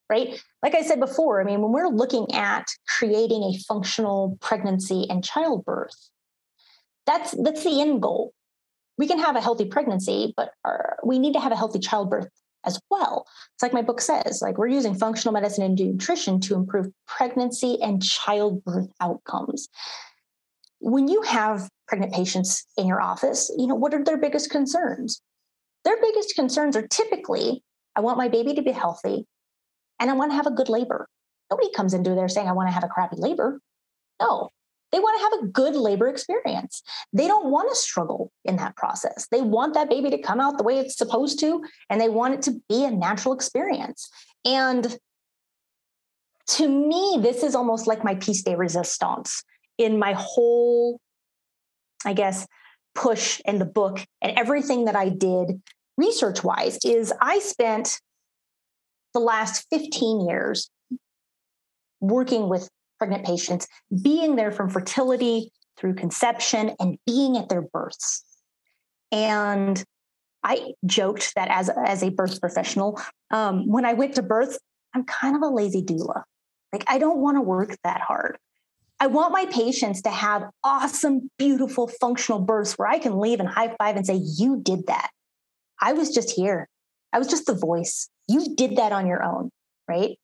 Speaker 2: right? Like I said before, when we're looking at creating a functional pregnancy and childbirth, that's the end goal. We can have a healthy pregnancy, but we need to have a healthy childbirth as well. It's like my book says, like we're using functional medicine and nutrition to improve pregnancy and childbirth outcomes. When you have pregnant patients in your office, what are their biggest concerns? Their biggest concerns are typically, I want my baby to be healthy and I want to have a good labor. Nobody comes into there saying, I want to have a crappy labor. No, they want to have a good labor experience. They don't want to struggle in that process. They want that baby to come out the way it's supposed to, and they want it to be a natural experience. And to me, this is almost like my piece de resistance in my whole, I guess, push in the book and everything that I did research-wise is I spent the last 15 years working with pregnant patients, being there from fertility through conception and being at their births. And I joked that as a birth professional, when I went to birth, I'm kind of a lazy doula. Like, I don't want to work that hard. I want my patients to have awesome, beautiful, functional births where I can leave and high five and say, you did that. I was just here. I was just the voice. You did that on your own, right?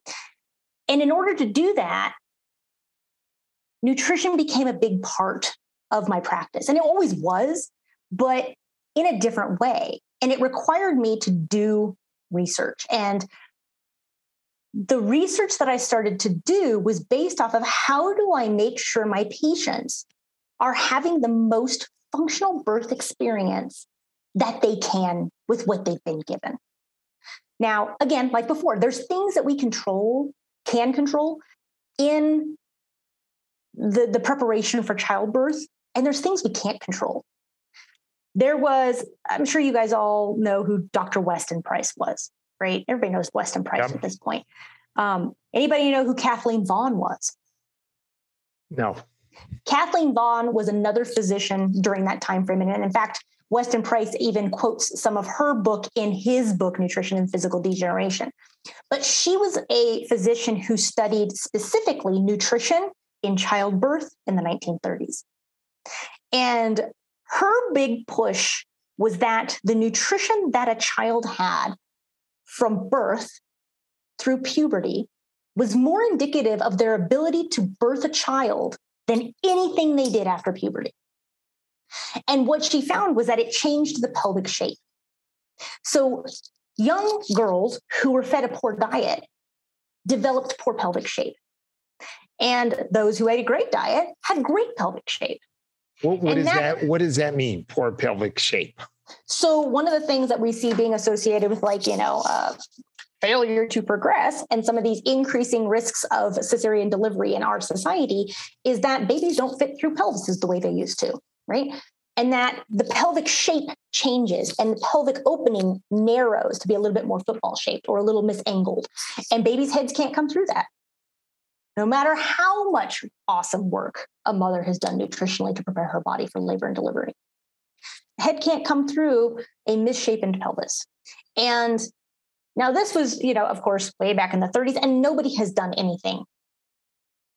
Speaker 2: And in order to do that, nutrition became a big part of my practice. And it always was, but in a different way. And it required me to do research. And the research that I started to do was based off of how do I make sure my patients are having the most functional birth experience that they can with what they've been given. Now, again, like before, there's things that we can control in the preparation for childbirth, and there's things we can't control. I'm sure you guys all know who Dr. Weston Price was, right? Everybody knows Weston Price at this point. Anybody know who Kathleen Vaughn was?
Speaker 1: No.
Speaker 2: Kathleen Vaughn was another physician during that time frame. And in fact, Weston Price even quotes some of her book in his book, Nutrition and Physical Degeneration. But she was a physician who studied specifically nutrition in childbirth in the 1930s. And her big push was that the nutrition that a child had from birth through puberty was more indicative of their ability to birth a child than anything they did after puberty. And what she found was that it changed the pelvic shape. So young girls who were fed a poor diet developed poor pelvic shape. And those who ate a great diet had great pelvic shape.
Speaker 1: What does that mean, poor pelvic shape?
Speaker 2: So one of the things that we see being associated with failure to progress and some of these increasing risks of cesarean delivery in our society is that babies don't fit through pelvises the way they used to, right? And that the pelvic shape changes and the pelvic opening narrows to be a little bit more football shaped or a little misangled. And babies' heads can't come through that. No matter how much awesome work a mother has done nutritionally to prepare her body for labor and delivery, head can't come through a misshapen pelvis. And now this was, of course, way back in the 30s, and nobody has done anything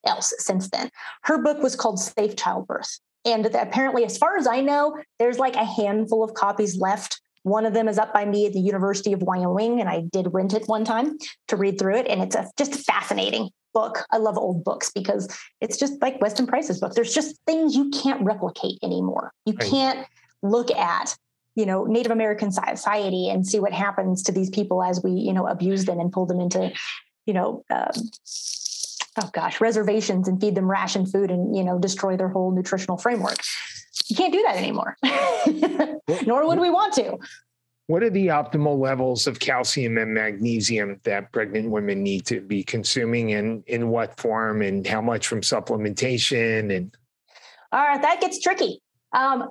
Speaker 2: else since then. Her book was called Safe Childbirth. And apparently, as far as I know, there's like a handful of copies left. One of them is up by me at the University of Wyoming, and I did rent it one time to read through it. And it's just a fascinating book. I love old books because it's just like Weston Price's book. There's just things you can't replicate anymore. You can't look at, Native American society and see what happens to these people as we, abuse them and pull them into, reservations and feed them ration food and, destroy their whole nutritional framework. You can't do that anymore, nor would we want to.
Speaker 1: What are the optimal levels of calcium and magnesium that pregnant women need to be consuming, and in what form, and how much from supplementation? And
Speaker 2: all right, that gets tricky.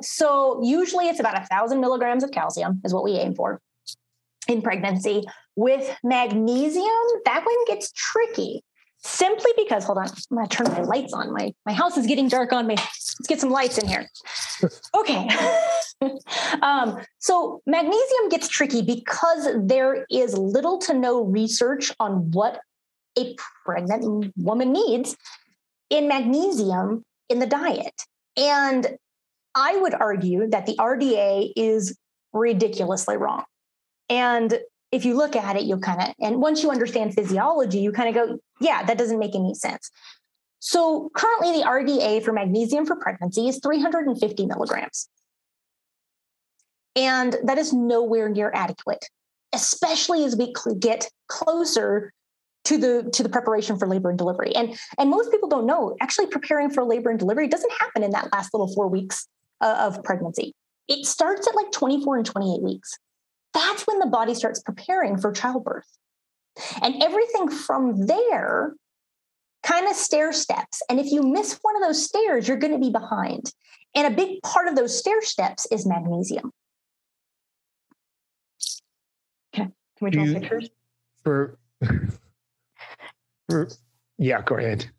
Speaker 2: So usually it's about 1,000 milligrams of calcium is what we aim for in pregnancy. With magnesium, that one gets tricky. Simply because, hold on, I'm going to turn my lights on. My house is getting dark on me. Let's get some lights in here. Okay. So magnesium gets tricky because there is little to no research on what a pregnant woman needs in magnesium in the diet. And I would argue that the RDA is ridiculously wrong. And if you look at it, and once you understand physiology, you kind of go, yeah, that doesn't make any sense. So currently the RDA for magnesium for pregnancy is 350 milligrams. And that is nowhere near adequate, especially as we get closer to the preparation for labor and delivery. And most people don't know, actually preparing for labor and delivery doesn't happen in that last little 4 weeks of pregnancy. It starts at like 24 and 28 weeks. That's when the body starts preparing for childbirth. And everything from there kind of stair steps. And if you miss one of those stairs, you're going to be behind. And a big part of those stair steps is magnesium. Okay. Can we draw pictures?
Speaker 1: Yeah, go ahead.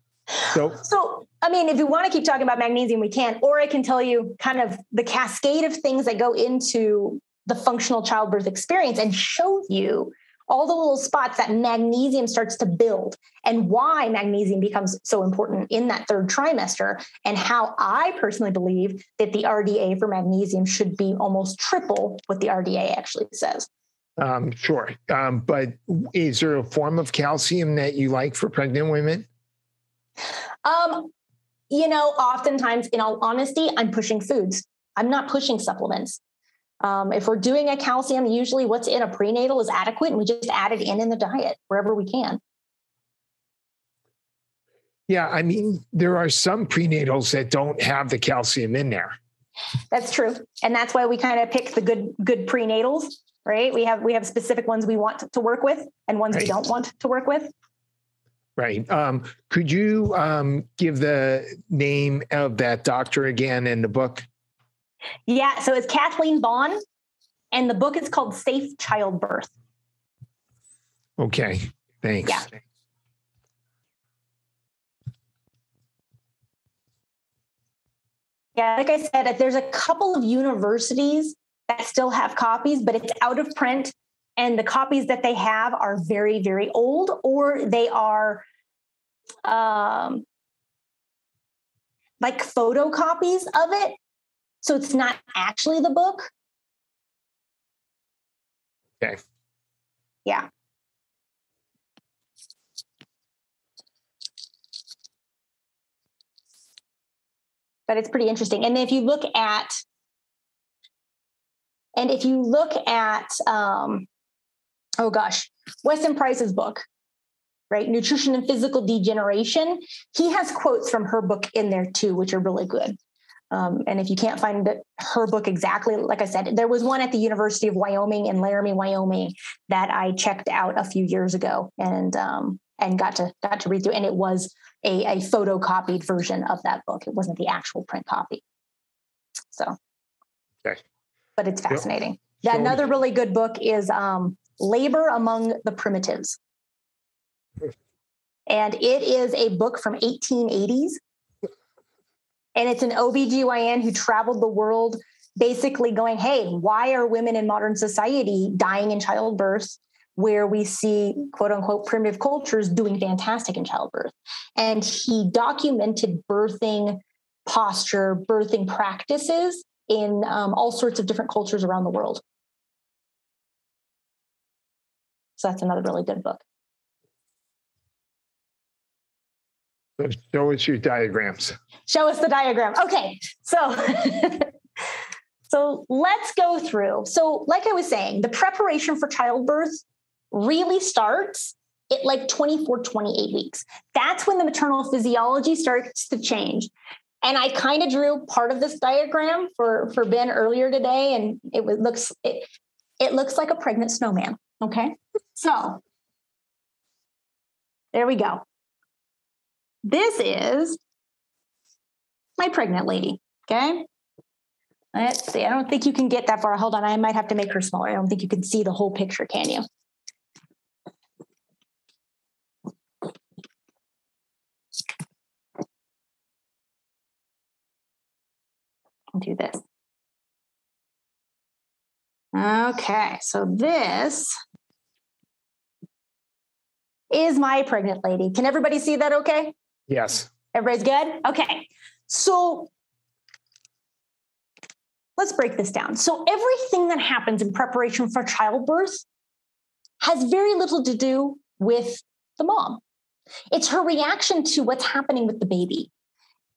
Speaker 2: So, I mean, if you want to keep talking about magnesium, we can, or I can tell you kind of the cascade of things that go into the functional childbirth experience and show you all the little spots that magnesium starts to build and why magnesium becomes so important in that third trimester, and how I personally believe that the RDA for magnesium should be almost triple what the RDA actually says.
Speaker 1: Sure. But is there a form of calcium that you like for pregnant women?
Speaker 2: Oftentimes, in all honesty, I'm pushing foods. I'm not pushing supplements. If we're doing a calcium, usually what's in a prenatal is adequate, and we just add it in the diet wherever we can.
Speaker 1: Yeah, I mean, there are some prenatals that don't have the calcium in there.
Speaker 2: That's true. And that's why we kind of pick the good prenatals, right? We have specific ones we want to work with and ones we don't want to work with.
Speaker 1: Right. Could you give the name of that doctor again in the book?
Speaker 2: Yeah. So it's Kathleen Vaughn, and the book is called Safe Childbirth.
Speaker 1: Okay. Thanks.
Speaker 2: Yeah. Yeah. Like I said, there's a couple of universities that still have copies, but it's out of print. And the copies that they have are very, very old, or they are like photocopies of it. So it's not actually the book.
Speaker 1: Okay.
Speaker 2: Yeah. But it's pretty interesting. And if you look at, Weston Price's book, right? Nutrition and Physical Degeneration. He has quotes from her book in there too, which are really good. And if you can't find her book exactly, like I said, there was one at the University of Wyoming in Laramie, Wyoming, that I checked out a few years ago and got to read through. And it was a photocopied version of that book. It wasn't the actual print copy. So,
Speaker 1: okay.
Speaker 2: But it's fascinating.
Speaker 1: So,
Speaker 2: another really good book is Labor Among the Primitives. And it is a book from 1880s. And it's an OBGYN who traveled the world basically going, hey, why are women in modern society dying in childbirth where we see, quote unquote, primitive cultures doing fantastic in childbirth? And he documented birthing posture, birthing practices in all sorts of different cultures around the world. So that's another really good book.
Speaker 1: Show us your diagrams.
Speaker 2: Show us the diagram. Okay. So, so let's go through. So like I was saying, the preparation for childbirth really starts at like 24, 28 weeks. That's when the maternal physiology starts to change. And I kind of drew part of this diagram for Ben earlier today, and it looks like a pregnant snowman. Okay. So there we go. This is my pregnant lady. Okay. Let's see. I don't think you can get that far. Hold on. I might have to make her smaller. I don't think you can see the whole picture. Can you? I'll do this. Okay. So this is my pregnant lady. Can everybody see that okay?
Speaker 1: Yes.
Speaker 2: Everybody's good? Okay. So let's break this down. So everything that happens in preparation for childbirth has very little to do with the mom. It's her reaction to what's happening with the baby.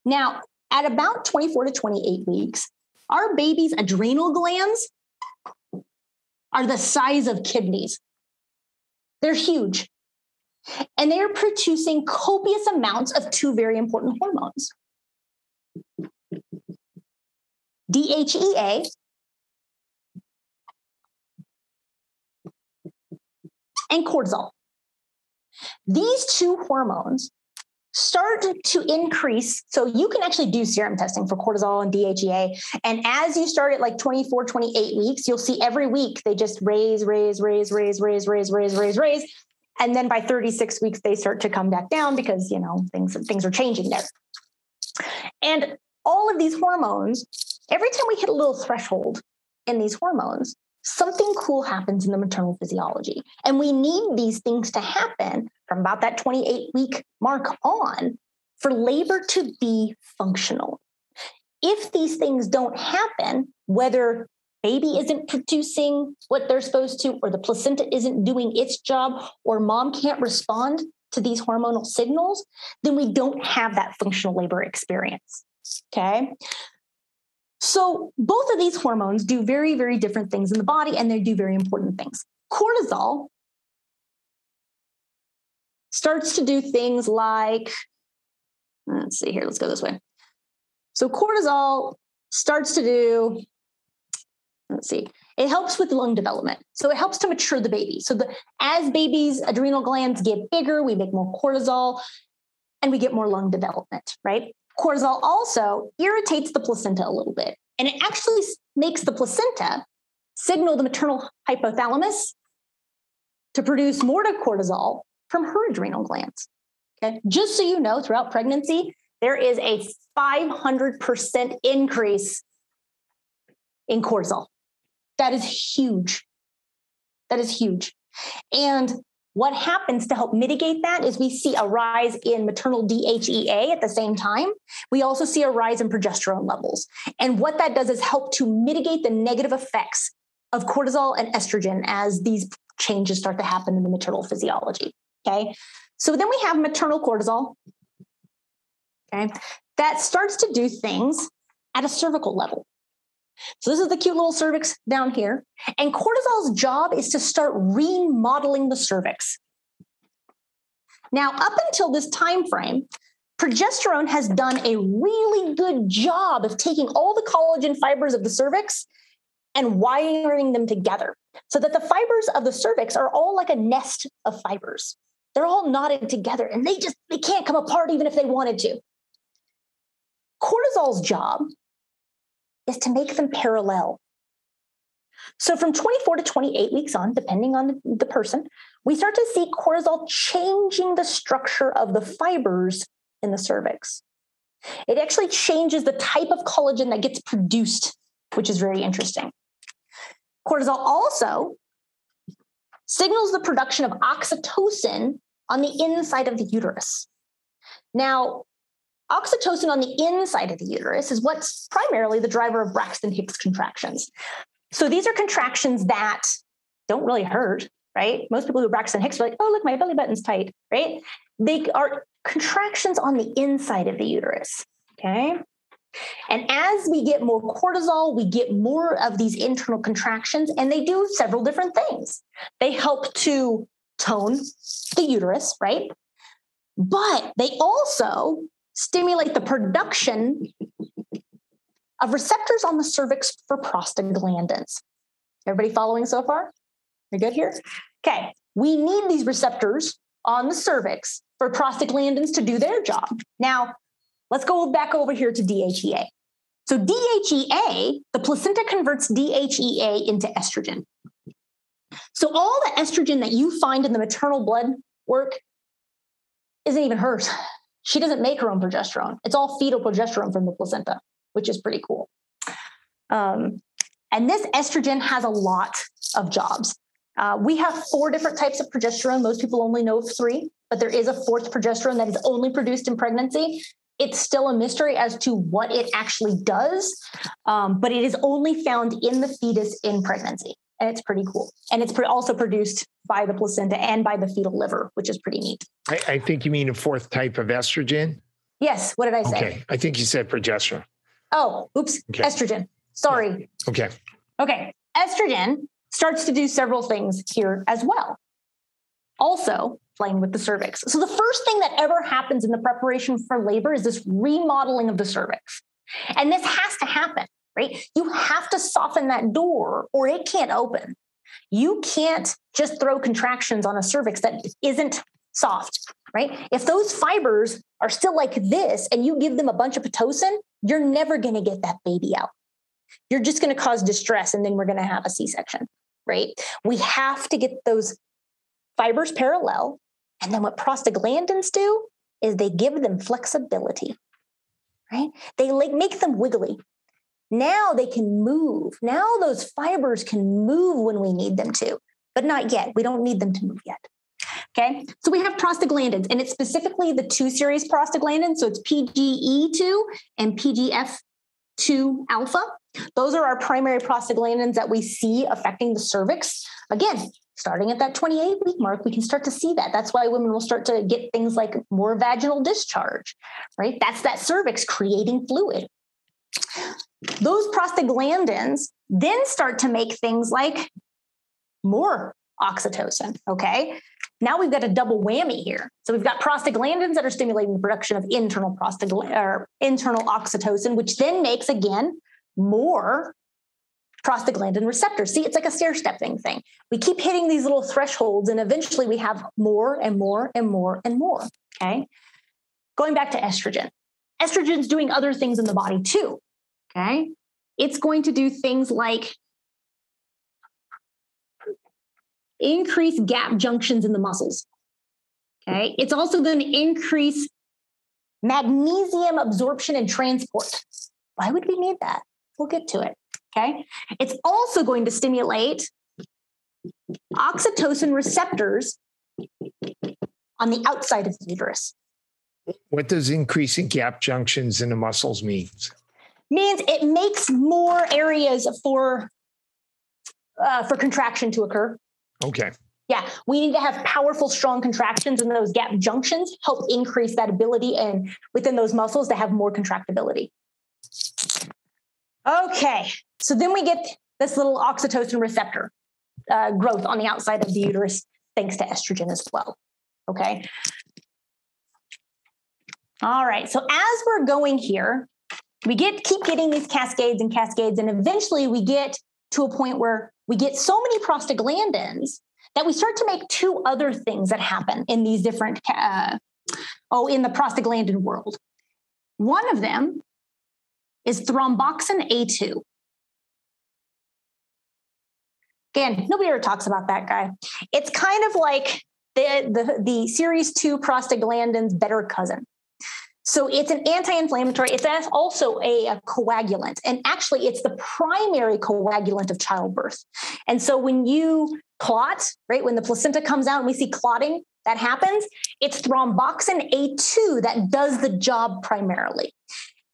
Speaker 2: Now, at about 24 to 28 weeks, our baby's adrenal glands are the size of kidneys. They're huge. And they're producing copious amounts of two very important hormones. DHEA and cortisol. These two hormones start to increase. So you can actually do serum testing for cortisol and DHEA. And as you start at like 24, 28 weeks, you'll see every week they just raise. And then by 36 weeks, they start to come back down because, you know, things are changing there. And all of these hormones, every time we hit a little threshold in these hormones, something cool happens in the maternal physiology. And we need these things to happen from about that 28-week mark on for labor to be functional. If these things don't happen, whether baby isn't producing what they're supposed to, or the placenta isn't doing its job, or mom can't respond to these hormonal signals, then we don't have that functional labor experience. Okay. So both of these hormones do very, very different things in the body, and they do very important things. Cortisol starts to do things like let's see here. Let's go this way. So cortisol starts to do, let's see, it helps with lung development. So it helps to mature the baby. So as babies' adrenal glands get bigger, we make more cortisol and we get more lung development, right? Cortisol also irritates the placenta a little bit, and it actually makes the placenta signal the maternal hypothalamus to produce more cortisol from her adrenal glands. Okay. Just so you know, throughout pregnancy, there is a 500% increase in cortisol. That is huge. That is huge. And what happens to help mitigate that is we see a rise in maternal DHEA at the same time. We also see a rise in progesterone levels. And what that does is help to mitigate the negative effects of cortisol and estrogen as these changes start to happen in the maternal physiology. Okay. So then we have maternal cortisol. Okay. That starts to do things at a cervical level. So this is the cute little cervix down here. And cortisol's job is to start remodeling the cervix. Now, up until this time frame, progesterone has done a really good job of taking all the collagen fibers of the cervix and wiring them together so that the fibers of the cervix are all like a nest of fibers. They're all knotted together and they can't come apart even if they wanted to. Cortisol's job is to make them parallel. So from 24 to 28 weeks on, depending on the person, we start to see cortisol changing the structure of the fibers in the cervix. It actually changes the type of collagen that gets produced, which is very interesting. Cortisol also signals the production of oxytocin on the inside of the uterus. Now, oxytocin on the inside of the uterus is what's primarily the driver of Braxton Hicks contractions. So these are contractions that don't really hurt, right? Most people who Braxton Hicks are like, oh, look, my belly button's tight, right? They are contractions on the inside of the uterus, okay? And as we get more cortisol, we get more of these internal contractions, and they do several different things. They help to tone the uterus, right? But they also stimulate the production of receptors on the cervix for prostaglandins. Everybody following so far? You're good here? Okay. We need these receptors on the cervix for prostaglandins to do their job. Now, let's go back over here to DHEA. So DHEA, the placenta converts DHEA into estrogen. So all the estrogen that you find in the maternal blood work isn't even hers. She doesn't make her own progesterone. It's all fetal progesterone from the placenta, which is pretty cool. And this estrogen has a lot of jobs. We have 4 different types of progesterone. Most people only know of 3, but there is a 4th progesterone that is only produced in pregnancy. It's still a mystery as to what it actually does, but it is only found in the fetus in pregnancy. And it's pretty cool. And it's also produced by the placenta and by the fetal liver, which is pretty neat.
Speaker 1: I think you mean a 4th type of estrogen?
Speaker 2: Yes. What did I say?
Speaker 1: Okay. I think you said progesterone.
Speaker 2: Oh, oops. Okay. Estrogen. Sorry.
Speaker 1: Okay.
Speaker 2: Okay. Estrogen starts to do several things here as well. Also playing with the cervix. So the first thing that ever happens in the preparation for labor is this remodeling of the cervix. And this has to happen, right? You have to soften that door or it can't open. You can't just throw contractions on a cervix that isn't soft, right? If those fibers are still like this and you give them a bunch of Pitocin, you're never going to get that baby out. You're just going to cause distress and then we're going to have a C-section, right? We have to get those fibers parallel. And then what prostaglandins do is they give them flexibility, right? They make them wiggly. Now they can move. Now those fibers can move when we need them to, but not yet. We don't need them to move yet. Okay. So we have prostaglandins, and it's specifically the 2 series prostaglandins. So it's PGE2 and PGF2 alpha. Those are our primary prostaglandins that we see affecting the cervix. Again, starting at that 28-week mark, we can start to see that. That's why women will start to get things like more vaginal discharge, right? That's that cervix creating fluid. Those prostaglandins then start to make things like more oxytocin. Okay. Now we've got a double whammy here. So we've got prostaglandins that are stimulating the production of internal oxytocin, which then makes, again, more prostaglandin receptors. See, it's like a stair-stepping thing. We keep hitting these little thresholds, and eventually we have more and more and more and more. Okay. Going back to estrogen. Estrogen's doing other things in the body too. Okay. It's going to do things like increase gap junctions in the muscles. Okay. It's also going to increase magnesium absorption and transport. Why would we need that? We'll get to it. Okay. It's also going to stimulate oxytocin receptors on the outside of the uterus.
Speaker 1: What does increasing gap junctions in the muscles mean?
Speaker 2: Means it makes more areas for contraction to occur.
Speaker 1: Okay.
Speaker 2: Yeah, we need to have powerful, strong contractions, and those gap junctions help increase that ability and within those muscles to have more contractibility. Okay, so then we get this little oxytocin receptor growth on the outside of the uterus, thanks to estrogen as well. Okay. All right, so as we're going here, we keep getting these cascades, and eventually we get to a point where we get so many prostaglandins that we start to make two other things that happen in these different, in the prostaglandin world. One of them is thromboxane A2. Again, nobody ever talks about that guy. It's kind of like the series 2 prostaglandin's better cousin. So it's an anti-inflammatory. It's also a coagulant. And actually, it's the primary coagulant of childbirth. And so when you clot, right, when the placenta comes out and we see clotting, that happens, it's thromboxane A2 that does the job primarily.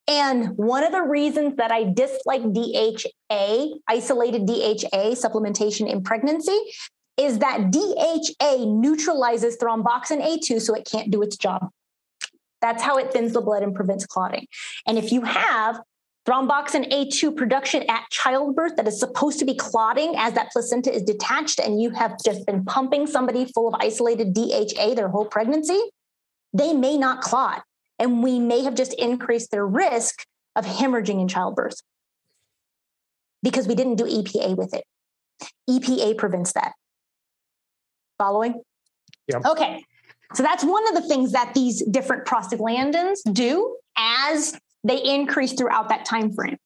Speaker 2: And one of the reasons that I dislike DHA, isolated DHA supplementation in pregnancy, is that DHA neutralizes thromboxane A2 so it can't do its job. That's how it thins the blood and prevents clotting. And if you have thromboxane A2 production at childbirth that is supposed to be clotting as that placenta is detached, and you have just been pumping somebody full of isolated DHA their whole pregnancy, they may not clot. And we may have just increased their risk of hemorrhaging in childbirth because we didn't do EPA with it. EPA prevents that. Following?
Speaker 1: Yep.
Speaker 2: Okay. So that's one of the things that these different prostaglandins do as they increase throughout that time frame.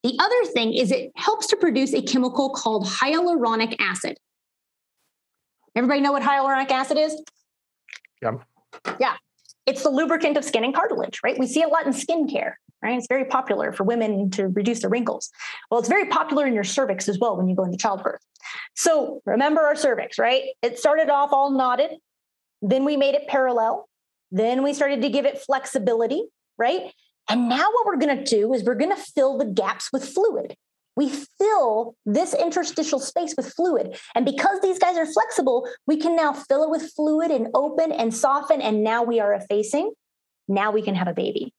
Speaker 2: The other thing is it helps to produce a chemical called hyaluronic acid. Everybody know what hyaluronic acid is?
Speaker 1: Yep.
Speaker 2: Yeah. It's the lubricant of skin and cartilage, right? We see a lot in skincare, right? It's very popular for women to reduce their wrinkles. Well, it's very popular in your cervix as well when you go into childbirth. So remember our cervix, right? It started off all knotted. Then we made it parallel. Then we started to give it flexibility, right? And now what we're going to do is we're going to fill the gaps with fluid. We fill this interstitial space with fluid. And because these guys are flexible, we can now fill it with fluid and open and soften. And now we are effacing. Now we can have a baby.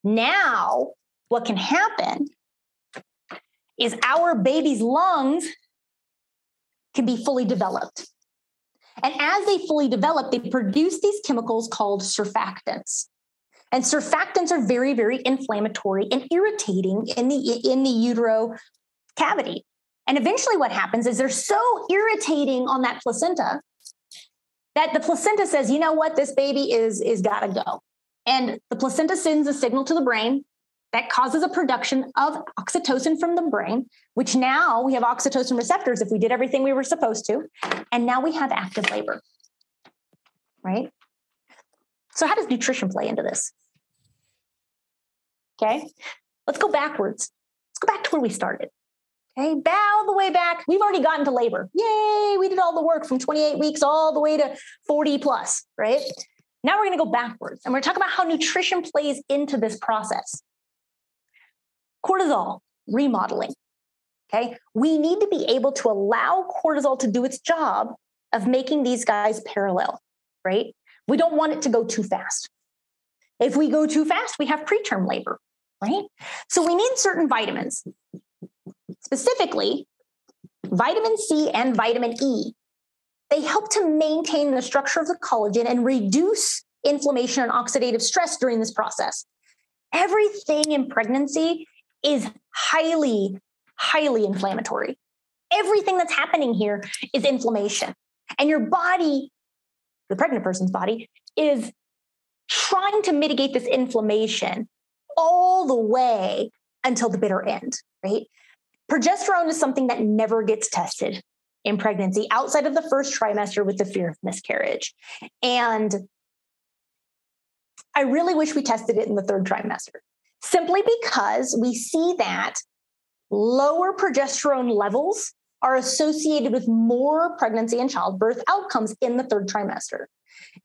Speaker 2: Now what can happen is our baby's lungs can be fully developed. And as they fully develop, they produce these chemicals called surfactants. And surfactants are very, very inflammatory and irritating in the utero cavity. And eventually what happens is they're so irritating on that placenta that the placenta says, you know what, this baby is got to go. And the placenta sends a signal to the brain that causes a production of oxytocin from the brain, which now we have oxytocin receptors if we did everything we were supposed to. And now we have active labor, right? So how does nutrition play into this? Okay, let's go backwards. Let's go back to where we started. Okay, bow the way back. We've already gotten to labor. Yay, we did all the work from 28 weeks all the way to 40 plus, right? Now we're going to go backwards and we're talking about how nutrition plays into this process. Cortisol, remodeling. Okay, we need to be able to allow cortisol to do its job of making these guys parallel, right? We don't want it to go too fast. If we go too fast, we have preterm labor, right? So we need certain vitamins, specifically vitamin C and vitamin E they help to maintain the structure of the collagen and reduce inflammation and oxidative stress during this process. Everything in pregnancy is highly, highly inflammatory. Everything that's happening here is inflammation. And your body, the pregnant person's body, is trying to mitigate this inflammation all the way until the bitter end, right? Progesterone is something that never gets tested in pregnancy outside of the first trimester with the fear of miscarriage. And I really wish we tested it in the third trimester, simply because we see that lower progesterone levels are associated with more pregnancy and childbirth outcomes in the third trimester.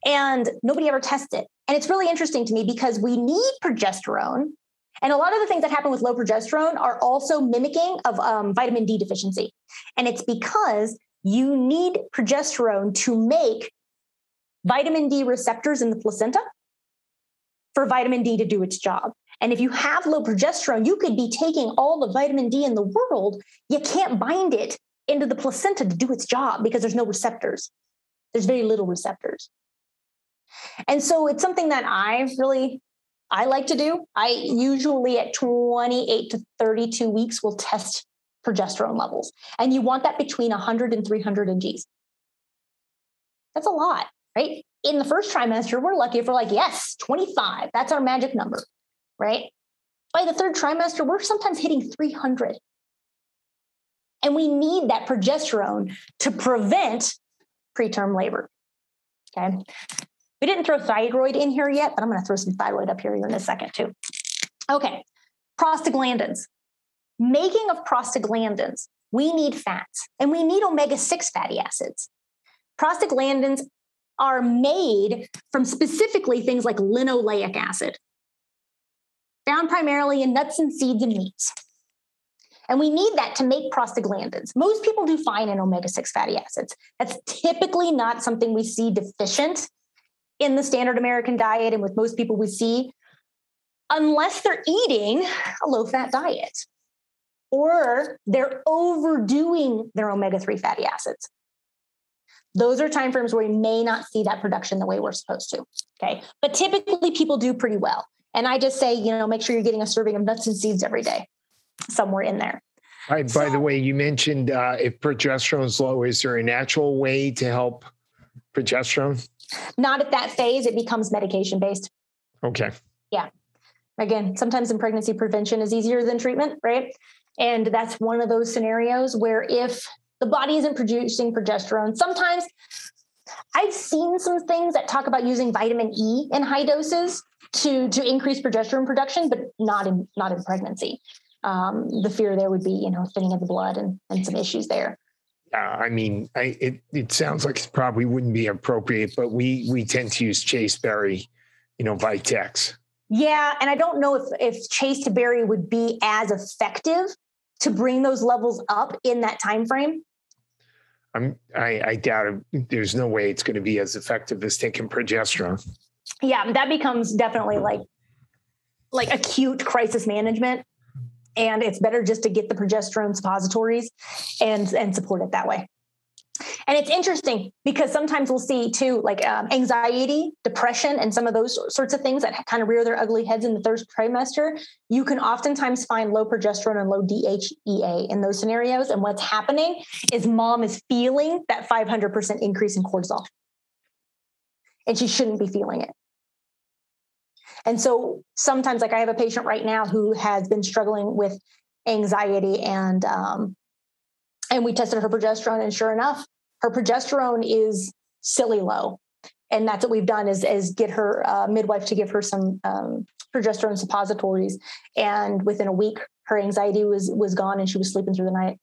Speaker 2: And nobody ever tests it. And it's really interesting to me because we need progesterone. And a lot of the things that happen with low progesterone are also mimicking of vitamin D deficiency. And it's because you need progesterone to make vitamin D receptors in the placenta for vitamin D to do its job. And if you have low progesterone, you could be taking all the vitamin D in the world, you can't bind it into the placenta to do its job because there's no receptors. There's very little receptors. And so it's something that I like to do. I usually at 28 to 32 weeks will test progesterone levels. And you want that between 100 and 300 mgs. That's a lot, right? In the first trimester, we're lucky if we're like, yes, 25. That's our magic number, right? By the third trimester, we're sometimes hitting 300. And we need that progesterone to prevent preterm labor, okay? We didn't throw thyroid in here yet, but I'm going to throw some thyroid up here in a second too. Okay, prostaglandins. Making of prostaglandins, we need fats and we need omega-6 fatty acids. Prostaglandins are made from specifically things like linoleic acid, found primarily in nuts and seeds and meats. And we need that to make prostaglandins. Most people do fine in omega-6 fatty acids. That's typically not something we see deficient in the standard American diet and with most people we see, unless they're eating a low-fat diet or they're overdoing their omega-3 fatty acids. Those are time frames where we may not see that production the way we're supposed to, okay? But typically people do pretty well. And I just say, make sure you're getting a serving of nuts and seeds every day, somewhere in there.
Speaker 1: By the way, you mentioned if progesterone is low, is there a natural way to help progesterone?
Speaker 2: Not at that phase. It becomes medication-based.
Speaker 1: Okay.
Speaker 2: Yeah. Again, sometimes in pregnancy, prevention is easier than treatment, right? And that's one of those scenarios where if the body isn't producing progesterone, sometimes I've seen some things that talk about using vitamin E in high doses to increase progesterone production, but not in pregnancy. The fear there would be, thinning of the blood and some issues there.
Speaker 1: It sounds like it probably wouldn't be appropriate, but we tend to use chasteberry, Vitex.
Speaker 2: Yeah. And I don't know if chasteberry would be as effective to bring those levels up in that time frame.
Speaker 1: I doubt it. There's no way it's going to be as effective as taking progesterone.
Speaker 2: Yeah. That becomes definitely like acute crisis management. And it's better just to get the progesterone suppositories and support it that way. And it's interesting because sometimes we'll see too, like anxiety, depression, and some of those sorts of things that kind of rear their ugly heads in the third trimester. You can oftentimes find low progesterone and low DHEA in those scenarios. And what's happening is mom is feeling that 500% increase in cortisol. And she shouldn't be feeling it. And so sometimes, like I have a patient right now who has been struggling with anxiety and we tested her progesterone, and sure enough, her progesterone is silly low. And that's what we've done is get her midwife to give her some progesterone suppositories. And within a week, her anxiety was gone and she was sleeping through the night.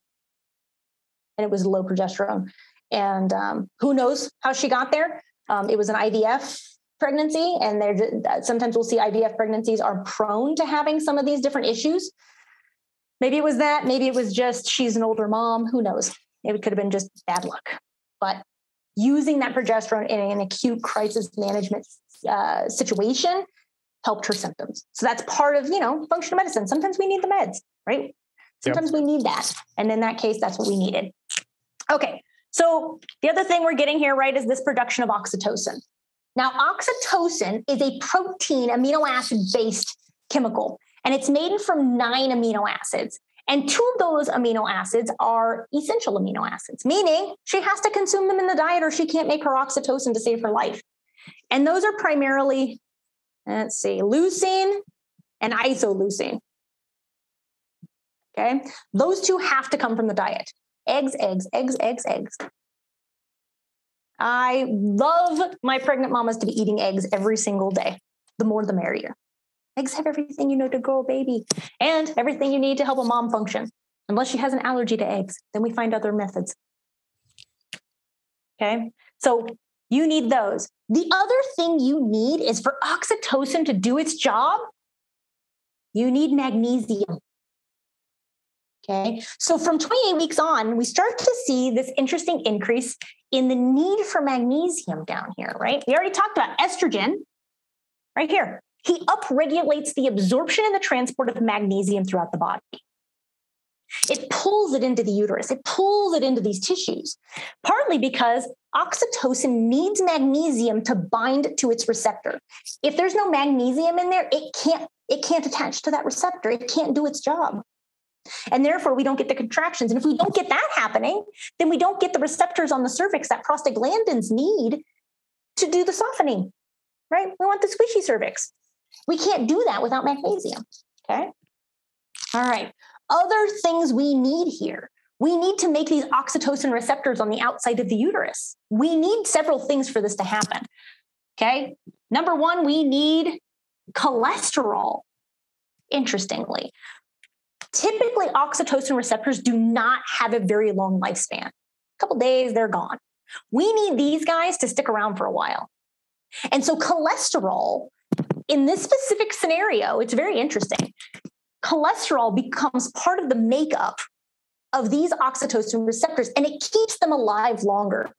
Speaker 2: And it was low progesterone. And who knows how she got there? It was an IVF pregnancy, and sometimes we'll see IVF pregnancies are prone to having some of these different issues. Maybe it was that, maybe it was just she's an older mom, who knows? It could have been just bad luck. But using that progesterone in an acute crisis management situation helped her symptoms. So that's part of, functional medicine. Sometimes we need the meds, right? Sometimes we need that. And in that case, that's what we needed. Okay. So the other thing we're getting here, right, is this production of oxytocin. Now, oxytocin is a protein amino acid-based chemical, and it's made from 9 amino acids. And 2 of those amino acids are essential amino acids, meaning she has to consume them in the diet or she can't make her oxytocin to save her life. And those are primarily, leucine and isoleucine. Okay, those 2 have to come from the diet. Eggs, eggs, eggs, eggs, eggs. I love my pregnant mamas to be eating eggs every single day. The more, the merrier. Eggs have everything you know to grow a baby and everything you need to help a mom function. Unless she has an allergy to eggs, then we find other methods. Okay, so you need those. The other thing you need is for oxytocin to do its job, you need magnesium. Okay, so from 28 weeks on, we start to see this interesting increase in the need for magnesium down here, right? We already talked about estrogen right here. He upregulates the absorption and the transport of magnesium throughout the body. It pulls it into the uterus. It pulls it into these tissues, partly because oxytocin needs magnesium to bind to its receptor. If there's no magnesium in there, it can't attach to that receptor. It can't do its job. And therefore, we don't get the contractions. And if we don't get that happening, then we don't get the receptors on the cervix that prostaglandins need to do the softening, right? We want the squishy cervix. We can't do that without magnesium, okay? All right. Other things we need here. We need to make these oxytocin receptors on the outside of the uterus. We need several things for this to happen, okay? Number 1, we need cholesterol, interestingly. Typically, oxytocin receptors do not have a very long lifespan. A couple days, they're gone. We need these guys to stick around for a while. And so cholesterol, in this specific scenario, it's very interesting. Cholesterol becomes part of the makeup of these oxytocin receptors, and it keeps them alive longer.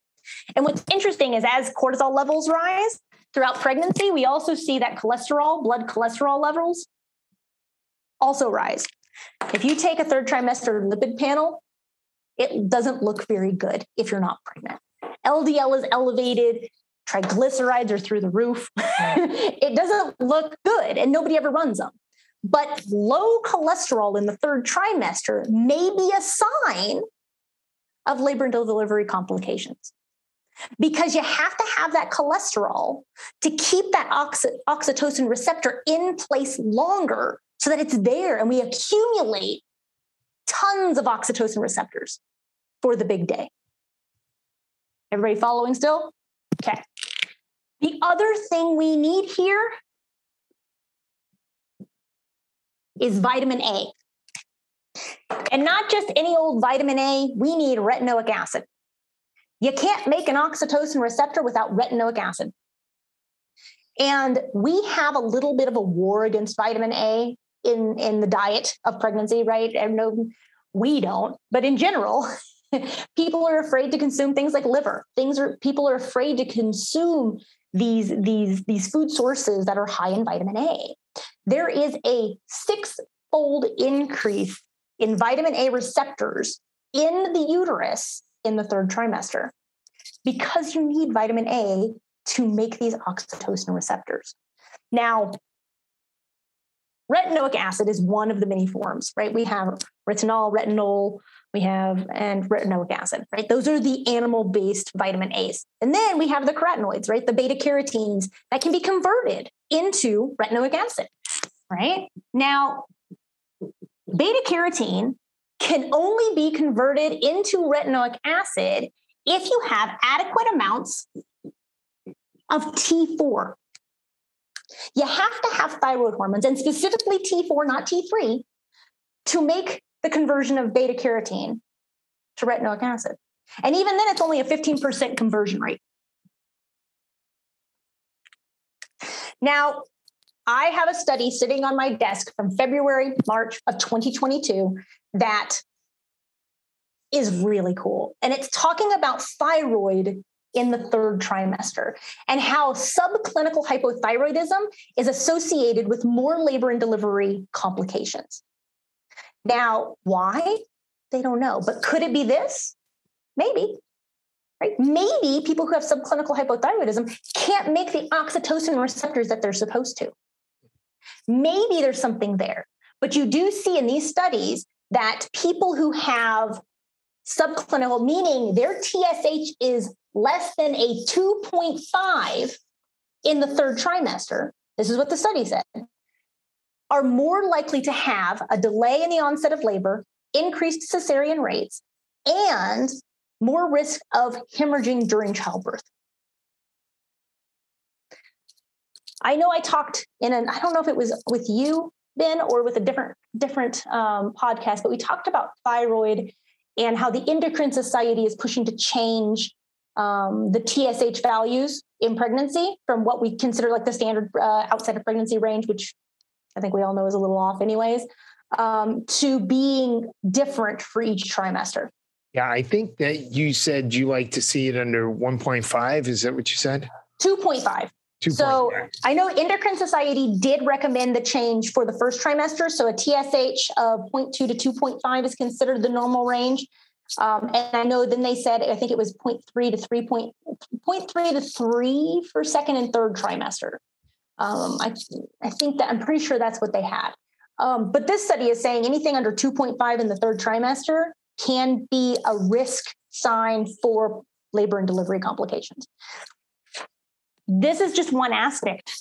Speaker 2: And what's interesting is as cortisol levels rise throughout pregnancy, we also see that blood cholesterol levels also rise. If you take a 3rd trimester lipid panel, it doesn't look very good if you're not pregnant. LDL is elevated. Triglycerides are through the roof. It doesn't look good, and nobody ever runs them. But low cholesterol in the 3rd trimester may be a sign of labor and delivery complications, because you have to have that cholesterol to keep that oxytocin receptor in place longer so that it's there and we accumulate tons of oxytocin receptors for the big day. Everybody following still? Okay. The other thing we need here is vitamin A. And not just any old vitamin A, we need retinoic acid. You can't make an oxytocin receptor without retinoic acid. And we have a little bit of a war against vitamin A in the diet of pregnancy, right? I know we don't, but in general, people are afraid to consume things like liver. People are afraid to consume these food sources that are high in vitamin A. There is a 6-fold increase in vitamin A receptors in the uterus in the 3rd trimester because you need vitamin A to make these oxytocin receptors. Now, retinoic acid is one of the many forms, right? We have retinol, and retinoic acid, right? Those are the animal-based vitamin A's. And then we have the carotenoids, right? The beta carotenes that can be converted into retinoic acid, right? Now, beta carotene can only be converted into retinoic acid if you have adequate amounts of T4. You have to have thyroid hormones, and specifically T4, not T3, to make the conversion of beta carotene to retinoic acid. And even then, it's only a 15% conversion rate. Now, I have a study sitting on my desk from February, March of 2022 that is really cool. And it's talking about thyroid in the 3rd trimester and how subclinical hypothyroidism is associated with more labor and delivery complications. Now, why? They don't know. But could it be this? Maybe. right? Maybe people who have subclinical hypothyroidism can't make the oxytocin receptors that they're supposed to. Maybe there's something there. But you do see in these studies that people who have subclinical, meaning their TSH is less than a 2.5 in the third trimester, this is what the study said, are more likely to have a delay in the onset of labor, increased cesarean rates, and more risk of hemorrhaging during childbirth. I know I talked I don't know if it was with you, Ben, or with a different podcast, but we talked about thyroid and how the Endocrine Society is pushing to change the TSH values in pregnancy from what we consider like the standard outside of pregnancy range, which I think we all know is a little off anyways, to being different for each trimester.
Speaker 1: Yeah, I think that you said you like to see it under 1.5. Is that what you said? 2.5.
Speaker 2: So I know Endocrine Society did recommend the change for the first trimester. So a TSH of 0.2 to 2.5 is considered the normal range. And I know then they said, I think it was 0.3 to 3 for second and third trimester. I think that I'm pretty sure that's what they had. But this study is saying anything under 2.5 in the third trimester can be a risk sign for labor and delivery complications. This is just one aspect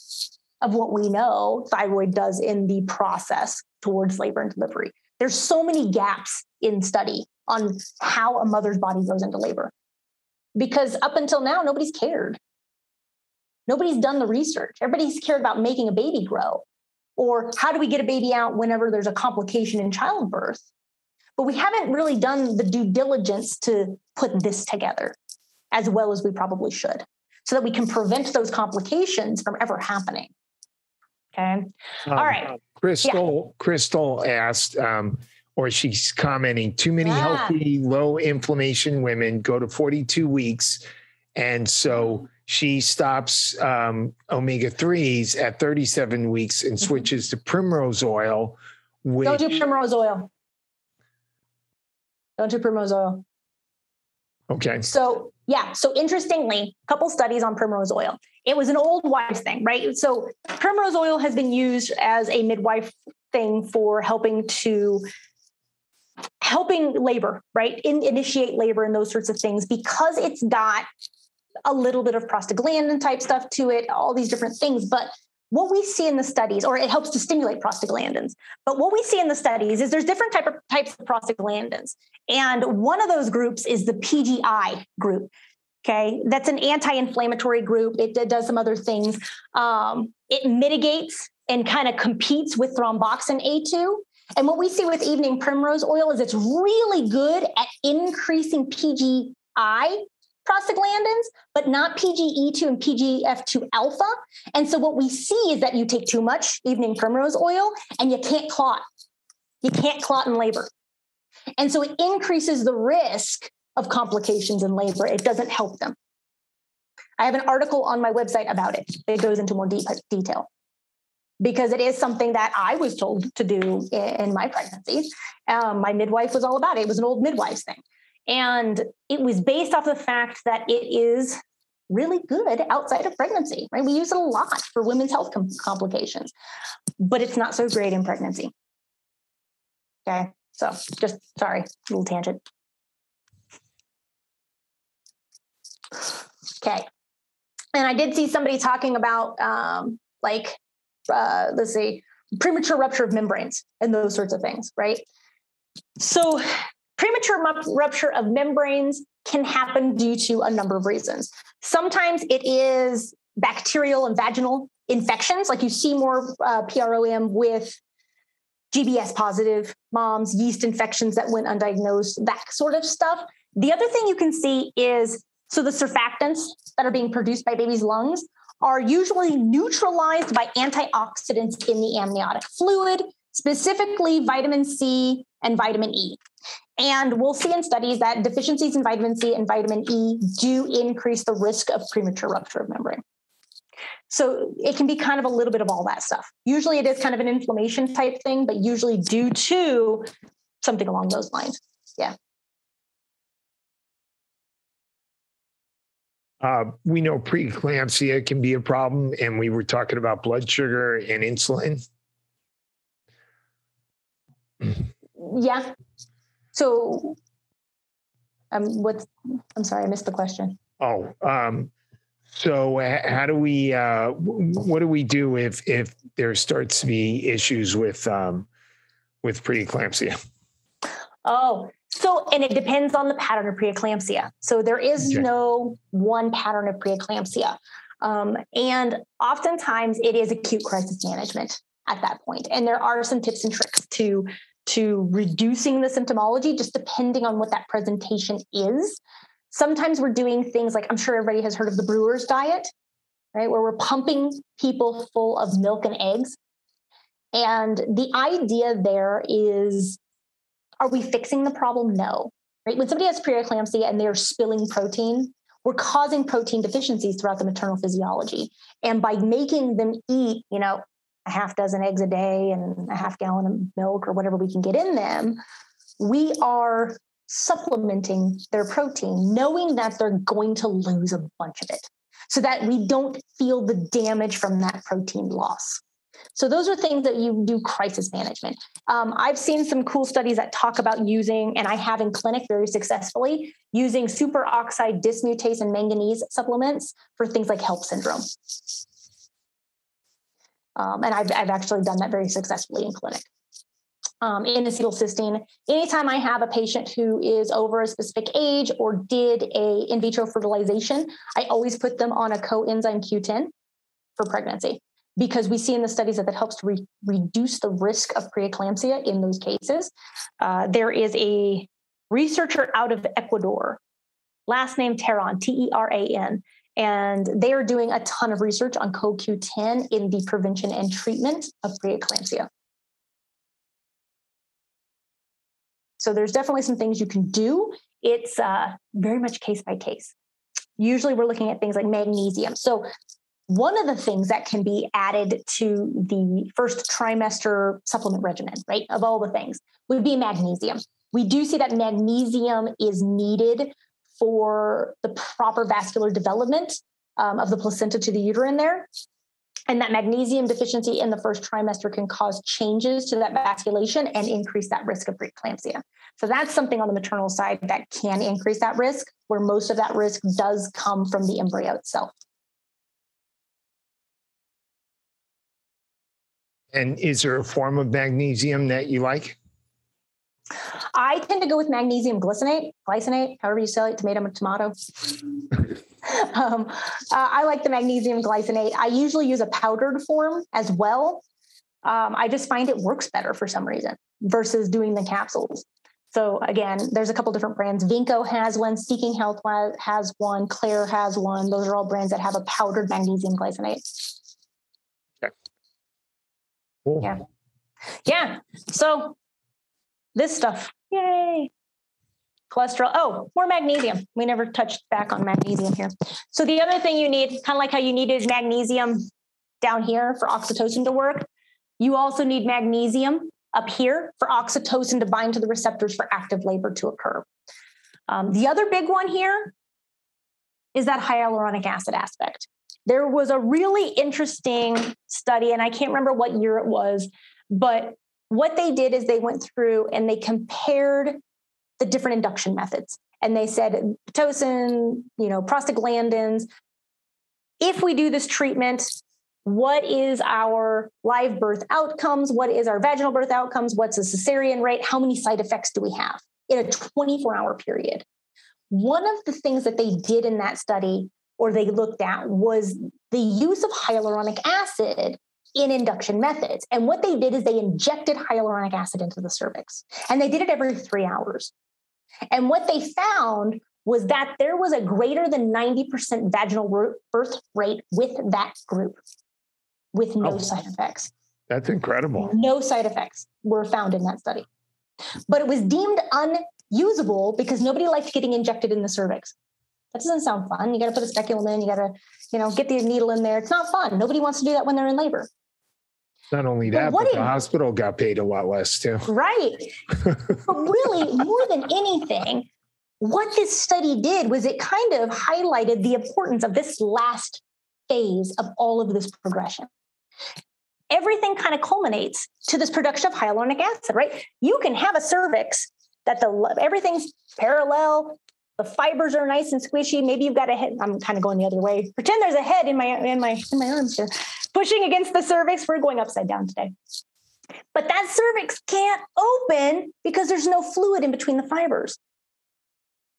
Speaker 2: of what we know thyroid does in the process towards labor and delivery. There's so many gaps in study on how a mother's body goes into labor, because up until now, nobody's cared. Nobody's done the research. Everybody's cared about making a baby grow, or how do we get a baby out whenever there's a complication in childbirth? But we haven't really done the due diligence to put this together as well as we probably should, so that we can prevent those complications from ever happening. Okay. All right.
Speaker 1: Crystal asked, or she's commenting, too many healthy, low inflammation women go to 42 weeks. And so she stops omega-3s at 37 weeks and switches to primrose oil.
Speaker 2: Don't do primrose oil. Don't do primrose oil.
Speaker 1: Okay.
Speaker 2: So interestingly, a couple studies on primrose oil. It was an old wives thing, right? So primrose oil has been used as a midwife thing for helping labor, right? Initiate labor and those sorts of things, because it's got a little bit of prostaglandin type stuff to it, all these different things. But what we see in the studies, or it helps to stimulate prostaglandins. But what we see in the studies is there's different types of prostaglandins. And one of those groups is the PGI group. Okay. That's an anti-inflammatory group. It does some other things. It mitigates and kind of competes with thromboxane A2. And what we see with evening primrose oil is it's really good at increasing PGI prostaglandins, but not PGE2 and PGF2 alpha. And so what we see is that you take too much evening primrose oil and you can't clot. You can't clot in labor. And so it increases the risk of complications in labor. It doesn't help them. I have an article on my website about it. It goes into more detail, because it is something that I was told to do in my pregnancy. My midwife was all about it. It was an old midwives thing. And it was based off the fact that it is really good outside of pregnancy, right? We use it a lot for women's health complications, but it's not so great in pregnancy. Okay. So just, sorry, little tangent. Okay. And I did see somebody talking about let's see, premature rupture of membranes and those sorts of things, right? So premature rupture of membranes can happen due to a number of reasons. Sometimes it is bacterial and vaginal infections, like you see more PROM with GBS positive moms, yeast infections that went undiagnosed, that sort of stuff. The other thing you can see is, so the surfactants that are being produced by babies' lungs are usually neutralized by antioxidants in the amniotic fluid, specifically vitamin C and vitamin E. And we'll see in studies that deficiencies in vitamin C and vitamin E do increase the risk of premature rupture of membrane. So it can be kind of a little bit of all that stuff. Usually it is kind of an inflammation type thing, but usually due to something along those lines. Yeah.
Speaker 1: We know preeclampsia can be a problem, and we were talking about blood sugar and insulin.
Speaker 2: Yeah. So, I'm sorry, I missed the question.
Speaker 1: So how do we, what do we do if there starts to be issues with preeclampsia?
Speaker 2: And it depends on the pattern of preeclampsia. So there is no one pattern of preeclampsia. And oftentimes it is acute crisis management at that point. And there are some tips and tricks to reducing the symptomology, just depending on what that presentation is. Sometimes we're doing things like, I'm sure everybody has heard of the brewer's diet, right? Where we're pumping people full of milk and eggs. And the idea there is, are we fixing the problem? No, right? When somebody has preeclampsia and they're spilling protein, we're causing protein deficiencies throughout the maternal physiology. And by making them eat, a half dozen eggs a day and a half gallon of milk or whatever we can get in them, we are supplementing their protein, knowing that they're going to lose a bunch of it so that we don't feel the damage from that protein loss. So those are things that you do crisis management. I've seen some cool studies that talk about using, and I have in clinic very successfully, using superoxide dismutase and manganese supplements for things like HELLP syndrome. And I've actually done that very successfully in clinic. N-acetylcysteine, anytime I have a patient who is over a specific age or did a in vitro fertilization, I always put them on a coenzyme Q10 for pregnancy, because we see in the studies that helps to reduce the risk of preeclampsia in those cases. There is a researcher out of Ecuador, last name Teran, T-E-R-A-N, and they are doing a ton of research on CoQ10 in the prevention and treatment of preeclampsia. So there's definitely some things you can do. It's very much case by case. Usually we're looking at things like magnesium. So one of the things that can be added to the first trimester supplement regimen, right, of all the things, would be magnesium. We do see that magnesium is needed for the proper vascular development of the placenta to the uterine there. And that magnesium deficiency in the first trimester can cause changes to that vasculation and increase that risk of preeclampsia. So that's something on the maternal side that can increase that risk, where most of that risk does come from the embryo itself.
Speaker 1: And is there a form of magnesium that you like?
Speaker 2: I tend to go with magnesium glycinate, however you say it, tomato. I like the magnesium glycinate. I usually use a powdered form as well. I just find it works better for some reason versus doing the capsules. So again, there's a couple different brands. Vinco has one, Seeking Health has one, Claire has one. Those are all brands that have a powdered magnesium glycinate.
Speaker 1: Okay. Cool.
Speaker 2: Yeah. So this stuff, yay. Cholesterol. Oh, more magnesium. We never touched back on magnesium here. So the other thing you need, kind of like how you needed magnesium down here for oxytocin to work, you also need magnesium up here for oxytocin to bind to the receptors for active labor to occur. The other big one here is that hyaluronic acid aspect. There was a really interesting study, and I can't remember what year it was, but what they did is they went through and they compared the different induction methods. And they said, Pitocin, prostaglandins, if we do this treatment, what is our live birth outcomes? What is our vaginal birth outcomes? What's the cesarean rate? How many side effects do we have in a 24-hour period? One of the things that they did in that study, or they looked at, was the use of hyaluronic acid in induction methods. And what they did is they injected hyaluronic acid into the cervix, and they did it every 3 hours. And what they found was that there was a greater than 90% vaginal birth rate with that group, with no side effects.
Speaker 1: That's incredible.
Speaker 2: No side effects were found in that study. But it was deemed unusable because nobody liked getting injected in the cervix. That doesn't sound fun. You got to put a speculum in, you got to, get the needle in there. It's not fun. Nobody wants to do that when they're in labor.
Speaker 1: Not only that, but the hospital got paid a lot less too.
Speaker 2: Right. But really, more than anything, what this study did was it kind of highlighted the importance of this last phase of all of this progression. Everything kind of culminates to this production of hyaluronic acid, right? You can have a cervix that everything's parallel, the fibers are nice and squishy. Maybe you've got a head. I'm kind of going the other way. Pretend there's a head in my arms here, pushing against the cervix. We're going upside down today. But that cervix can't open because there's no fluid in between the fibers,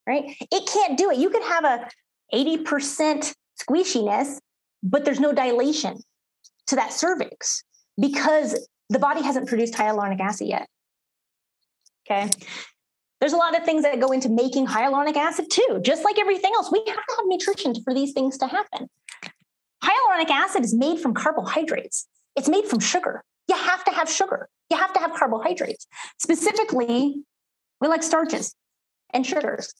Speaker 2: right? It can't do it. You could have a 80% squishiness, but there's no dilation to that cervix because the body hasn't produced hyaluronic acid yet. Okay. There's a lot of things that go into making hyaluronic acid too. Just like everything else, we have to have nutrition for these things to happen. Hyaluronic acid is made from carbohydrates. It's made from sugar. You have to have sugar. You have to have carbohydrates. Specifically, we like starches and sugars.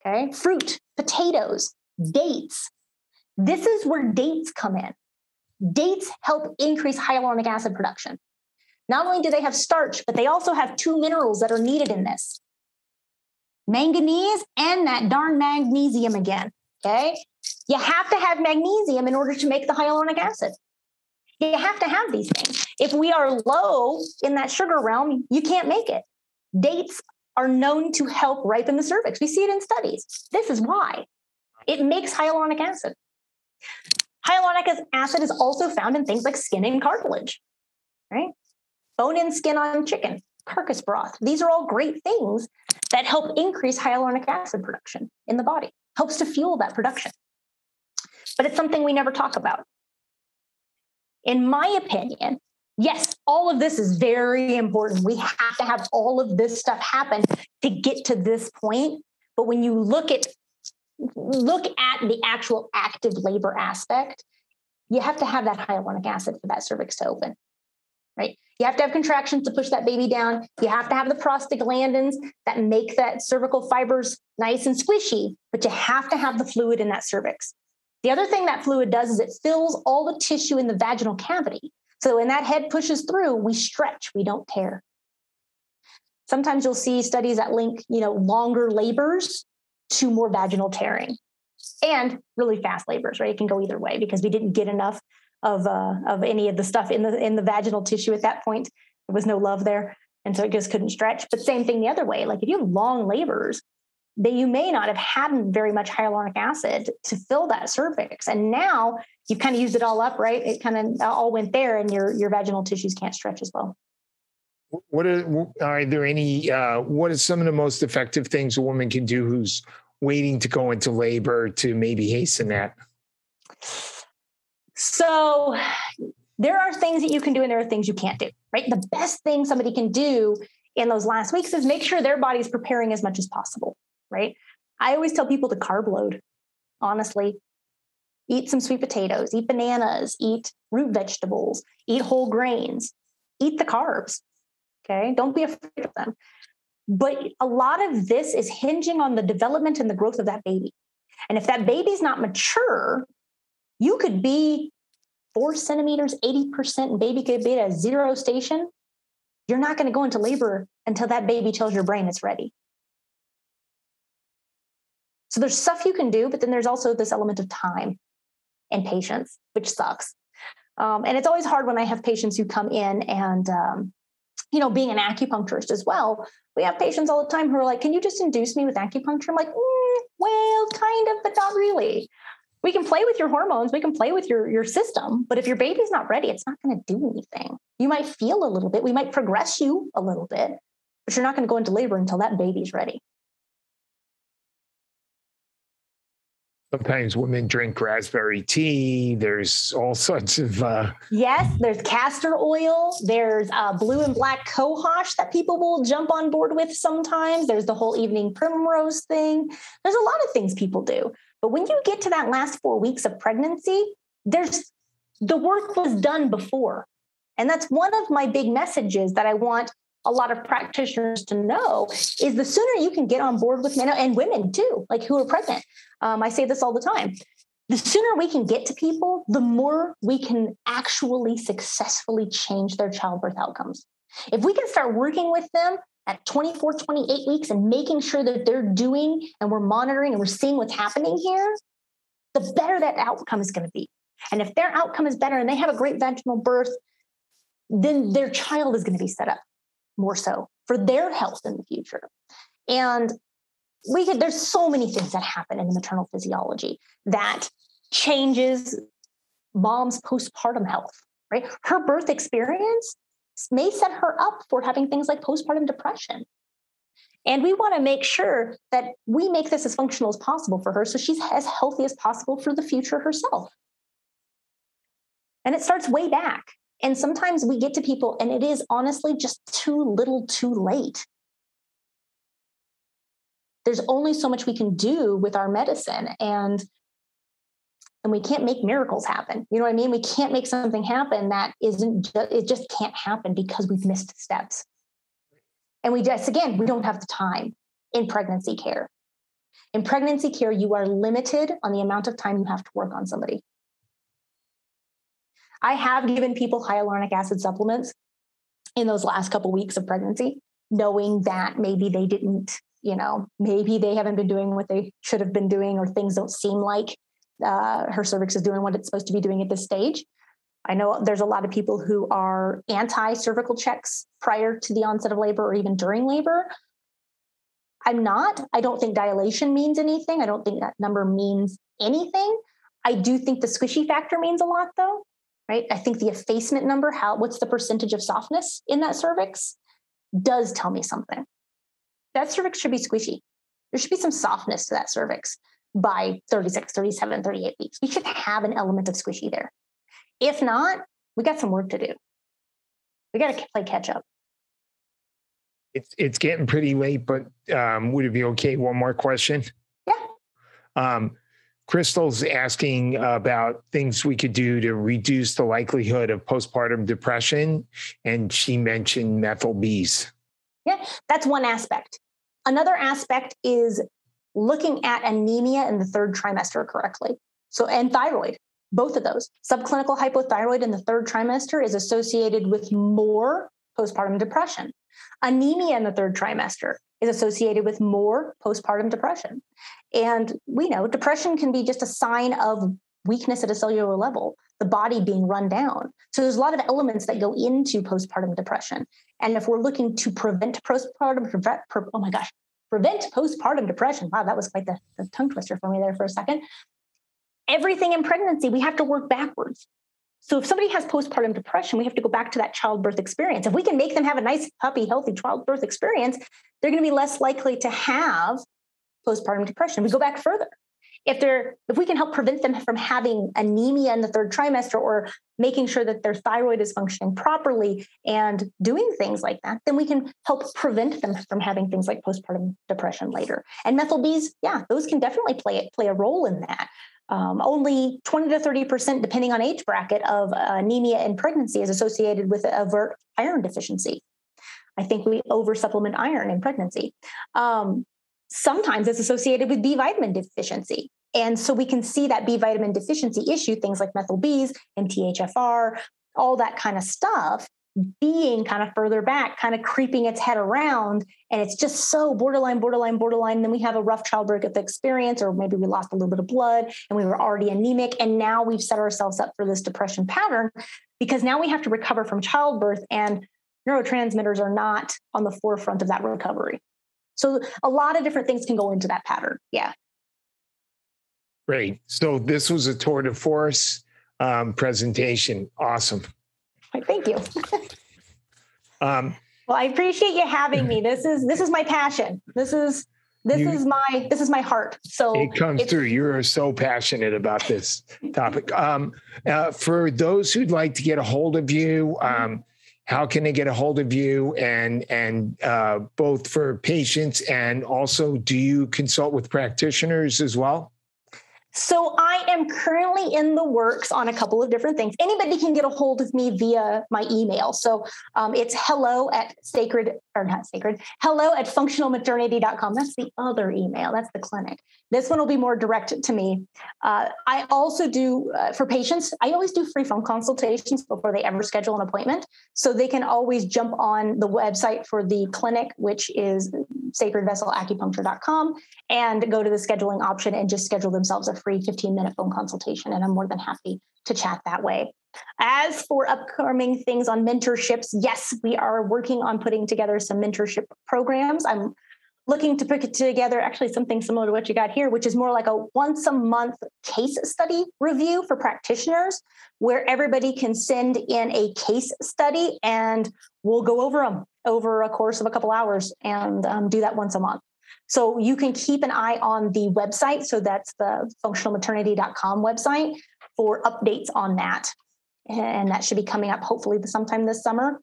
Speaker 2: Okay. Fruit, potatoes, dates. This is where dates come in. Dates help increase hyaluronic acid production. Not only do they have starch, but they also have two minerals that are needed in this. Manganese and that darn magnesium again, okay? You have to have magnesium in order to make the hyaluronic acid. You have to have these things. If we are low in that sugar realm, you can't make it. Dates are known to help ripen the cervix. We see it in studies. This is why. It makes hyaluronic acid. Hyaluronic acid is also found in things like skin and cartilage, right? Bone and skin on chicken, carcass broth. These are all great things that help increase hyaluronic acid production in the body, helps to fuel that production. But it's something we never talk about. In my opinion, yes, all of this is very important. We have to have all of this stuff happen to get to this point. But when you look at the actual active labor aspect, you have to have that hyaluronic acid for that cervix to open, right? You have to have contractions to push that baby down. You have to have the prostaglandins that make that cervical fibers nice and squishy, but you have to have the fluid in that cervix. The other thing that fluid does is it fills all the tissue in the vaginal cavity. So when that head pushes through, we stretch, we don't tear. Sometimes you'll see studies that link, longer labors to more vaginal tearing and really fast labors, right? It can go either way because we didn't get enough of any of the stuff in the vaginal tissue at that point. There was no love there. And so it just couldn't stretch. But same thing the other way. Like if you have long labors, then you may not have had very much hyaluronic acid to fill that cervix. And now you've kind of used it all up, right? It kind of all went there and your vaginal tissues can't stretch as well.
Speaker 1: What are some of the most effective things a woman can do who's waiting to go into labor to maybe hasten that?
Speaker 2: So there are things that you can do and there are things you can't do, right? The best thing somebody can do in those last weeks is make sure their body's preparing as much as possible, right? I always tell people to carb load, honestly. Eat some sweet potatoes, eat bananas, eat root vegetables, eat whole grains, eat the carbs, okay? Don't be afraid of them. But a lot of this is hinging on the development and the growth of that baby. And if that baby's not mature, you could be 4 centimeters, 80%, and baby could be at a 0 station. You're not going to go into labor until that baby tells your brain it's ready. So there's stuff you can do, but then there's also this element of time and patience, which sucks. And it's always hard when I have patients who come in and, being an acupuncturist as well, we have patients all the time who are like, can you just induce me with acupuncture? I'm like, well, kind of, but not really. We can play with your hormones. We can play with your system. But if your baby's not ready, it's not going to do anything. You might feel a little bit. We might progress you a little bit, but you're not going to go into labor until that baby's ready.
Speaker 1: Sometimes women drink raspberry tea. There's all sorts of...
Speaker 2: Yes, there's castor oil. There's blue and black cohosh that people will jump on board with sometimes. There's the whole evening primrose thing. There's a lot of things people do. But when you get to that last 4 weeks of pregnancy, the work was done before. And that's one of my big messages that I want a lot of practitioners to know is the sooner you can get on board with men and women too, like who are pregnant. I say this all the time. The sooner we can get to people, the more we can actually successfully change their childbirth outcomes. If we can start working with them at 24, 28 weeks and making sure that they're doing and we're monitoring and we're seeing what's happening here, the better that outcome is going to be. And if their outcome is better and they have a great vaginal birth, then their child is going to be set up more so for their health in the future. And there's so many things that happen in the maternal physiology that changes mom's postpartum health, right? Her birth experience may set her up for having things like postpartum depression. And we want to make sure that we make this as functional as possible for her so she's as healthy as possible for the future herself. And it starts way back. And sometimes we get to people and it is honestly just too little too late. There's only so much we can do with our medicine, and we can't make miracles happen. You know what I mean? We can't make something happen that it just can't happen because we've missed steps. And we don't have the time in pregnancy care. In pregnancy care, you are limited on the amount of time you have to work on somebody. I have given people hyaluronic acid supplements in those last couple of weeks of pregnancy, knowing that maybe they didn't, maybe they haven't been doing what they should have been doing, or things don't seem like her cervix is doing what it's supposed to be doing at this stage. I know there's a lot of people who are anti-cervical checks prior to the onset of labor or even during labor. I'm not. I don't think dilation means anything. I don't think that number means anything. I do think the squishy factor means a lot, though, right? I think the effacement number, what's the percentage of softness in that cervix, does tell me something. That cervix should be squishy. There should be some softness to that cervix by 36, 37, 38 weeks. We should have an element of squishy there. If not, we got some work to do. We got to play catch up.
Speaker 1: It's getting pretty late, but would it be okay? One more question?
Speaker 2: Yeah.
Speaker 1: Crystal's asking about things we could do to reduce the likelihood of postpartum depression, and she mentioned methyl Bs.
Speaker 2: Yeah, that's one aspect. Another aspect is looking at anemia in the third trimester correctly. And thyroid, both of those. Subclinical hypothyroid in the third trimester is associated with more postpartum depression. Anemia in the third trimester is associated with more postpartum depression. And we know depression can be just a sign of weakness at a cellular level, the body being run down. So there's a lot of elements that go into postpartum depression. And if we're looking to prevent postpartum depression, wow, that was quite the tongue twister for me there for a second. Everything in pregnancy, we have to work backwards. So if somebody has postpartum depression, we have to go back to that childbirth experience. If we can make them have a nice, happy, healthy childbirth experience, they're going to be less likely to have postpartum depression. We go back further. If we can help prevent them from having anemia in the third trimester, or making sure that their thyroid is functioning properly and doing things like that, then we can help prevent them from having things like postpartum depression later. And methyl Bs, yeah, those can definitely play a role in that. Only 20 to 30%, depending on age bracket, of anemia in pregnancy is associated with overt iron deficiency. I think we oversupplement iron in pregnancy. Sometimes it's associated with B vitamin deficiency. And so we can see that B vitamin deficiency issue, things like methyl Bs and THFR, all that kind of stuff, being kind of further back, kind of creeping its head around. And it's just so borderline. And then we have a rough childbirth experience, or maybe we lost a little bit of blood and we were already anemic. And now we've set ourselves up for this depression pattern, because now we have to recover from childbirth, and neurotransmitters are not on the forefront of that recovery. So a lot of different things can go into that pattern. Yeah.
Speaker 1: Great. So this was a tour de force presentation. Awesome.
Speaker 2: Thank you. Well, I appreciate you having me. This is my passion. This is my heart. So
Speaker 1: it comes through. You're so passionate about this topic. For those who'd like to get a hold of you, how can they get a hold of you? And both for patients, and also, do you consult with practitioners as well?
Speaker 2: So I am currently in the works on a couple of different things. Anybody can get a hold of me via my email. So it's hello at functionalmaternity.com. That's the other email. That's the clinic. This one will be more directed to me. I also do, for patients, I always do free phone consultations before they ever schedule an appointment. So they can always jump on the website for the clinic, which is sacredvesselacupuncture.com, and go to the scheduling option and just schedule themselves a free 15-minute phone consultation. And I'm more than happy to chat that way. As for upcoming things on mentorships, yes, we are working on putting together some mentorship programs. I'm looking to put together actually something similar to what you got here, which is more like a once a month case study review for practitioners, where everybody can send in a case study and we'll go over them over a course of a couple hours and do that once a month. So you can keep an eye on the website. So that's the functionalmaternity.com website for updates on that. And that should be coming up hopefully sometime this summer.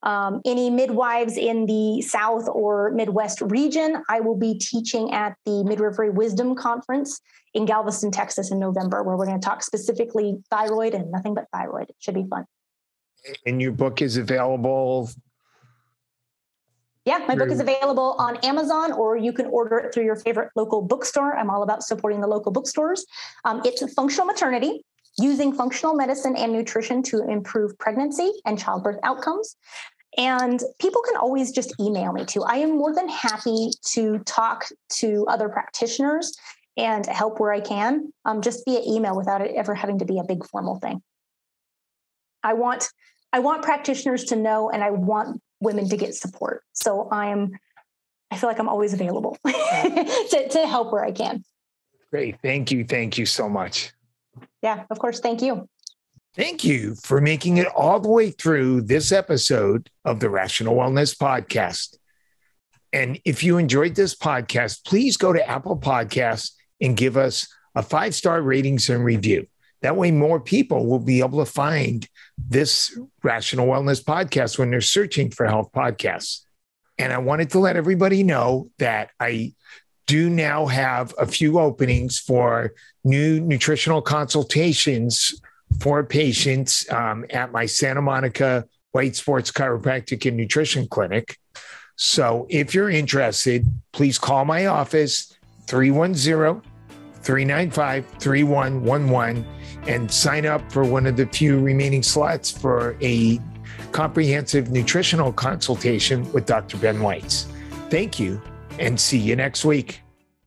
Speaker 2: Any midwives in the South or Midwest region, I will be teaching at the Midwifery Wisdom Conference in Galveston, Texas in November, where we're going to talk specifically thyroid and nothing but thyroid. It should be fun.
Speaker 1: And your book is available?
Speaker 2: Yeah, my book is available on Amazon, or you can order it through your favorite local bookstore. I'm all about supporting the local bookstores. It's Functional Maternity, using functional medicine and nutrition to improve pregnancy and childbirth outcomes. And people can always just email me too. I am more than happy to talk to other practitioners and help where I can, just via email without it ever having to be a big formal thing. I want practitioners to know, and I want women to get support. So I feel like I'm always available to help where I can.
Speaker 1: Great. Thank you. Thank you so much.
Speaker 2: Yeah, of course. Thank you.
Speaker 1: Thank you for making it all the way through this episode of the Rational Wellness Podcast. And if you enjoyed this podcast, please go to Apple Podcasts and give us a 5-star ratings and review. That way, more people will be able to find this Rational Wellness Podcast when they're searching for health podcasts. And I wanted to let everybody know that I do now have a few openings for new nutritional consultations for patients at my Santa Monica Weitz Sports Chiropractic and Nutrition Clinic. So if you're interested, please call my office, 310-395-3111, and sign up for one of the few remaining slots for a comprehensive nutritional consultation with Dr. Ben Weitz. Thank you, and see you next week.